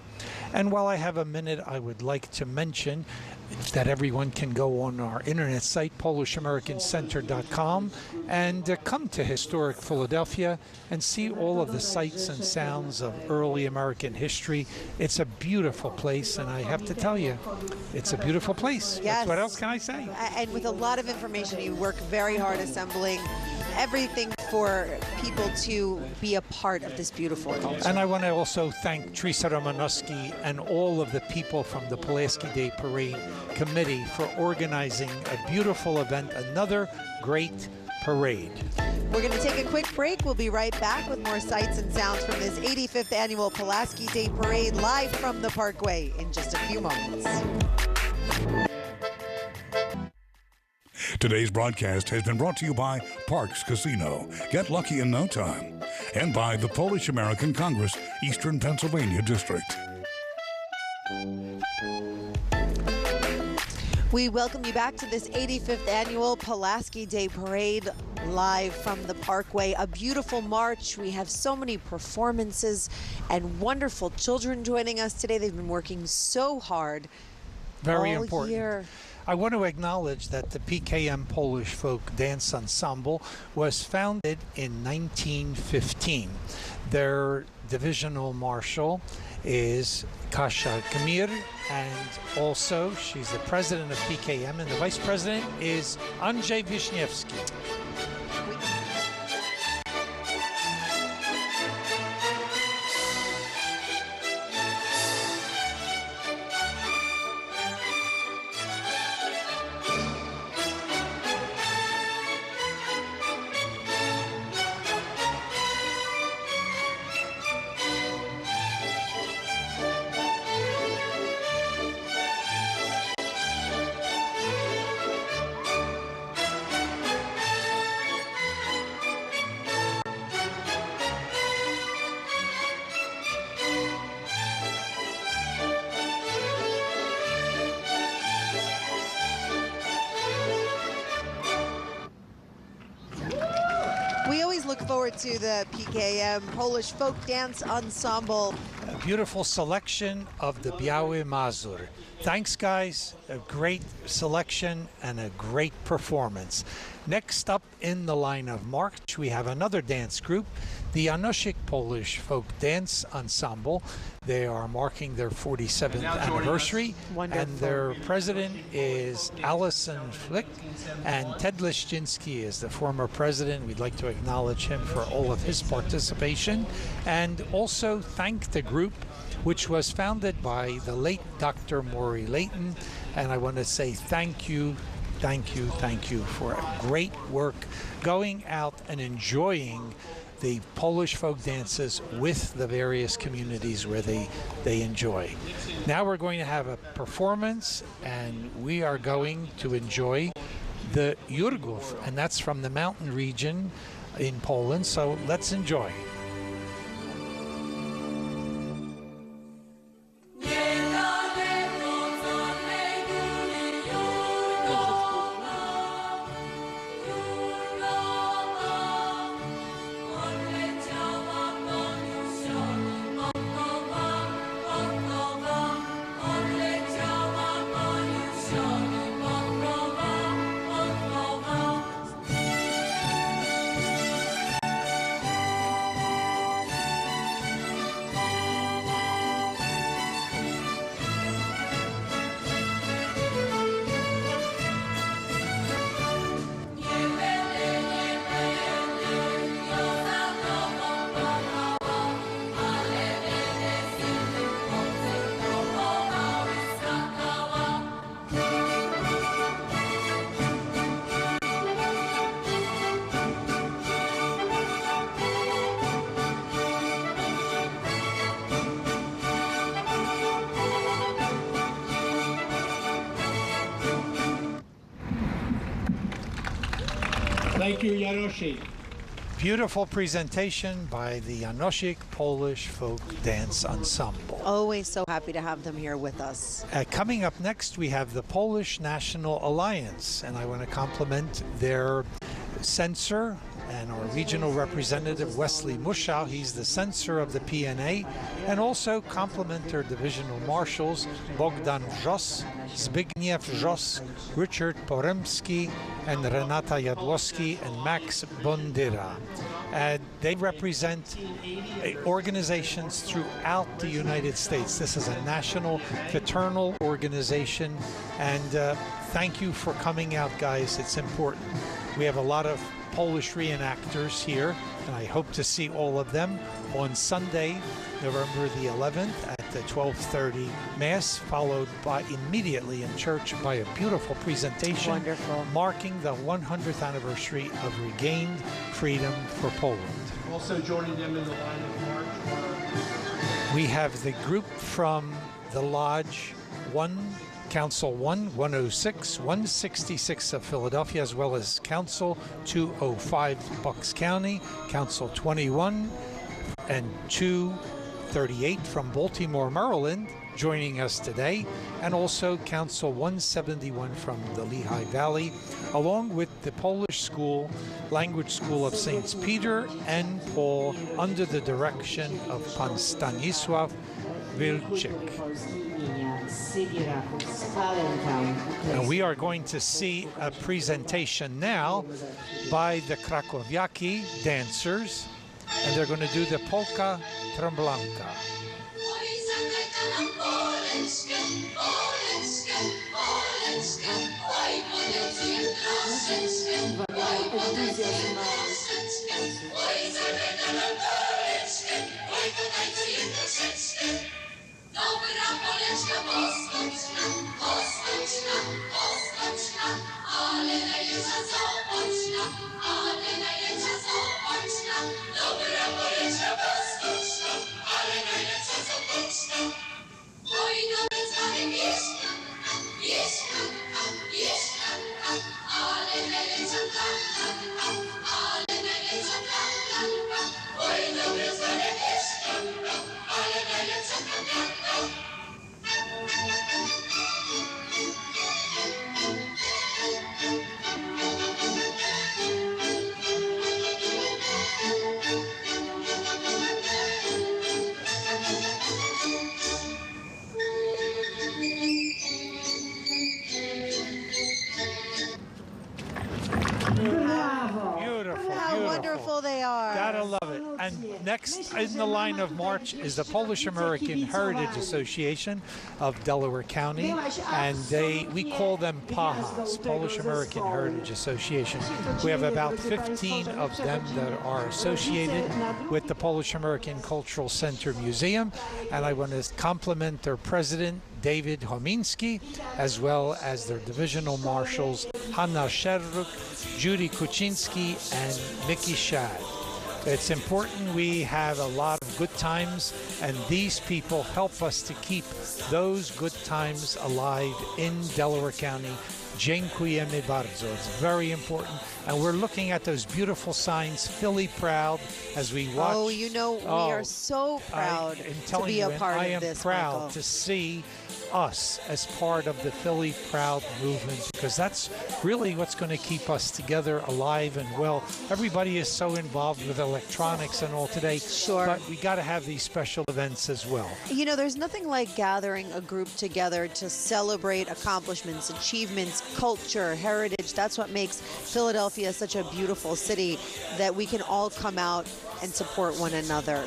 And while I have a minute, I would like to mention that everyone can go on our internet site, PolishAmericanCenter.com, and come to historic Philadelphia and see all of the sights and sounds of early American history. It's a beautiful place, and I have to tell you, it's a beautiful place. Yes. What else can I say? And with a lot of information, you work very hard assembling everything for people to be a part of this beautiful culture. And I want to also thank Teresa Romanowski and all of the people from the Pulaski Day Parade Committee for organizing a beautiful event, another great parade. We're going to take a quick break. We'll be right back with more sights and sounds from this 85th annual Pulaski Day Parade live from the Parkway in just a few moments. Today's broadcast has been brought to you by Parks Casino. Get lucky in no time. And by the Polish American Congress, Eastern Pennsylvania District. We welcome you back to this 85th annual Pulaski Day Parade live from the Parkway. A beautiful march. We have so many performances and wonderful children joining us today. They've been working so hard Very all important. year. I want to acknowledge that the PKM Polish Folk Dance Ensemble was founded in 1915. Their divisional marshal is Kasia Gmir, and also she's the president of PKM, and the vice president is Andrzej Wiśniewski. We always look forward to the PKM Polish Folk Dance Ensemble. A beautiful selection of the Biały Mazur. Thanks, guys. A great selection and a great performance. Next up in the line of march, we have another dance group, the Janosik Polish Folk Dance Ensemble. They are marking their 47th anniversary, and their president is Allison Flick, and Ted Leszczynski is the former president. We'd like to acknowledge him for all of his participation, and also thank the group, which was founded by the late Dr. Maury Layton, and I want to say thank you for great work going out and enjoying the Polish folk dances with the various communities where they enjoy. Now we're going to have a performance, and we are going to enjoy the Jurgów, and that's from the mountain region in Poland, so let's enjoy. Thank you, Janosik. Beautiful presentation by the Janosik Polish Folk Dance Ensemble. Always so happy to have them here with us. Coming up next, we have the Polish National Alliance, and I want to compliment their censor and our regional representative Wesley Mushau. He's the censor of the PNA, and also complementary divisional marshals Bogdan Wrzos, Zbigniew Wrzos, Richard Poremski, and Renata Jadłowski and Max Bondyra. And they represent organizations throughout the United States. This is a national fraternal organization, and thank you for coming out, guys. It's important. We have a lot of Polish reenactors here, and I hope to see all of them on Sunday, November the 11th at the 12:30 Mass, followed by immediately in church by a beautiful presentation. Wonderful. Marking the 100th anniversary of regained freedom for Poland. Also joining them in the line of march We have the group from the Lodge 1, Council 1, 106, 166 of Philadelphia, as well as Council 205 Bucks County, Council 21 and 238 from Baltimore, Maryland, joining us today, and also Council 171 from the Lehigh Valley, along with the Polish School, Language School of Saints Peter and Paul, under the direction of Pan Stanisław Wilczyk. And we are going to see a presentation now by the Krakowiaki dancers, and they're going to do the polka tremblanka. Dobra Poleczka, poskocz nam, ale najlepsza zobacz nam, ale najlepsza zobacz nam. Dobra Poleczka, poskocz nam, ale najlepsza zobacz nam. Oj, dobry dzwonek, ale najlepsza ale najlepsza Oj, dobry dzwonek, ale najlepsza How wonderful they are. Gotta love it. And next in the line of march is the Polish American Heritage Association of Delaware County, and we call them PAHAs, Polish American Heritage Association. We have about 15 of them that are associated with the Polish American Cultural Center Museum, and I want to compliment their president, David Hominski, as well as their divisional marshals, Hanna Sherruk, Judy Kuczynski, and Mickey Shad. It's important we have a lot of good times, and these people help us to keep those good times alive in Delaware County. Dziękujemy bardzo. It's very important. And we're looking at those beautiful signs, Philly Proud, as we watch. Oh, you know, we are so proud to be a part of this, I am proud Michael. to see us as part of the Philly Proud movement, because that's really what's going to keep us together, alive and well. Everybody is so involved with electronics and all today, Sure. but we got to have these special events as well. You know, there's nothing like gathering a group together to celebrate accomplishments, achievements, culture, heritage. That's what makes Philadelphia such a beautiful city, that we can all come out and support one another.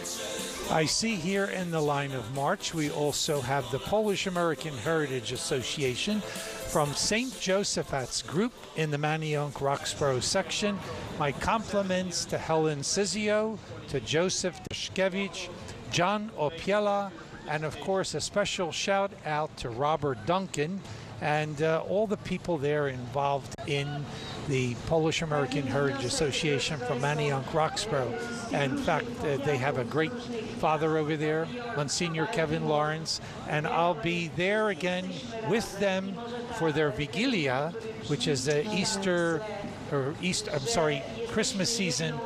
I see here in the line of march, we also have the Polish American Heritage Association from St. Joseph's group in the Manayunk Roxborough section. My compliments to Helen Sizio, to Joseph Dashkevich, John Opiela, and of course a special shout out to Robert Duncan and all the people there involved in the Polish American Heritage Association from Manayunk Roxborough. And in fact, they have a great father over there, Monsignor Kevin Lawrence, and I'll be there again with them for their Vigilia, which is the Christmas season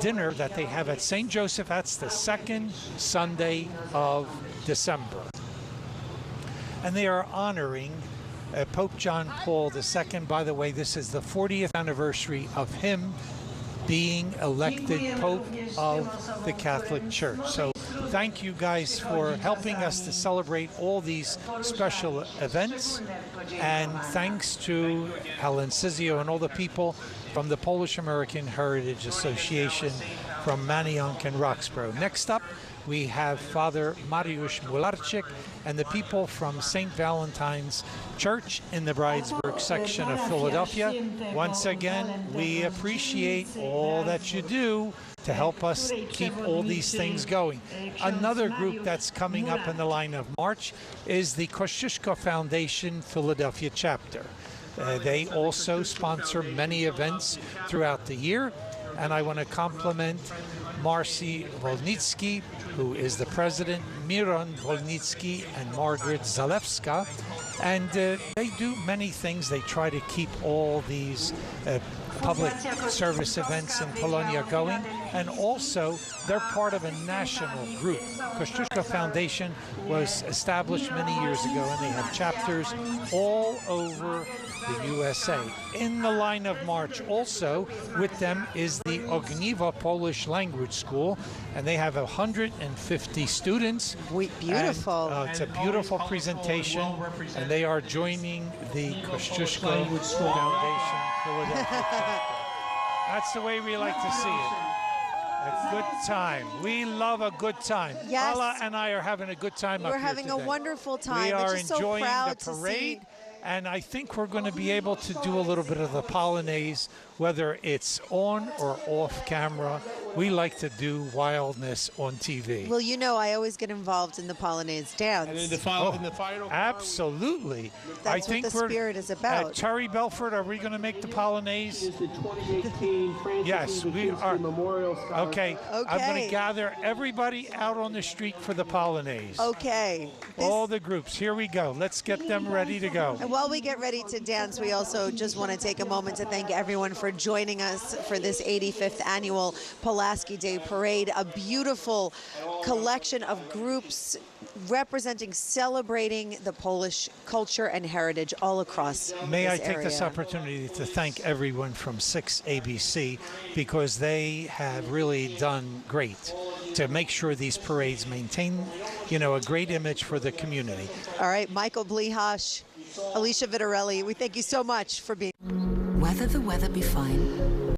dinner that they have at St. Joseph. That's the second Sunday of December. And they are honoring Pope John Paul II. By the way, this is the 40th anniversary of him being elected Pope of the Catholic Church. So thank you guys for helping us to celebrate all these special events. And thanks to Helen Sizio and all the people from the Polish American Heritage Association from Manayunk and Roxborough. Next up, we have Father Mariusz Mularczyk and the people from St. Valentine's Church in the Bridesburg section of Philadelphia. Once again, we appreciate all that you do to help us keep all these things going. Another group that's coming up in the line of March is the Kosciuszko Foundation Philadelphia chapter. They also sponsor many events throughout the year, and I want to compliment Marcy Wolnicki, who is the president, Miron Wolnicki, and Margaret Zalewska. And they do many things. They try to keep all these public service events in Polonia going, and also they're part of a national group. Kosciuszko Foundation was established many years ago, and they have chapters all over the USA. In the line of March also with them is the Ogniwo Polish Language School, and they have 150 students. Beautiful. And, it's a beautiful presentation, and they are joining the Kosciuszko Foundation Philadelphia chapter. That's the way we like to see it. A good time. We love a good time. Yes. Allah and I are having a good time up We're here having today. a wonderful time. We We're are just enjoying so proud the parade. to see. And I think we're going to be able to do a little bit of the Polonaise, whether it's on or off camera. We like to do wildness on TV. Well, you know, I always get involved in the Polonaise dance. And in the final Absolutely. That's what the spirit is about. At Terry Belford, are we going to make the Polonaise? is the 2018 Francis Yes, we Lubushinski are. Memorial Scholarship. Okay. I'm going to gather everybody out on the street for the Polonaise. Okay. All the groups. Here we go. Let's get them ready to go. And while we get ready to dance, we also just want to take a moment to thank everyone for joining us for this 85th annual Pulaski Day Parade, a beautiful collection of groups representing, celebrating the Polish culture and heritage all across May I this take this area. opportunity to thank everyone from 6 ABC, because they have really done great to make sure these parades maintain, a great image for the community. All right, Michael Blihash, Alicia Vitarelli, we thank you so much for being. Whether the weather be fine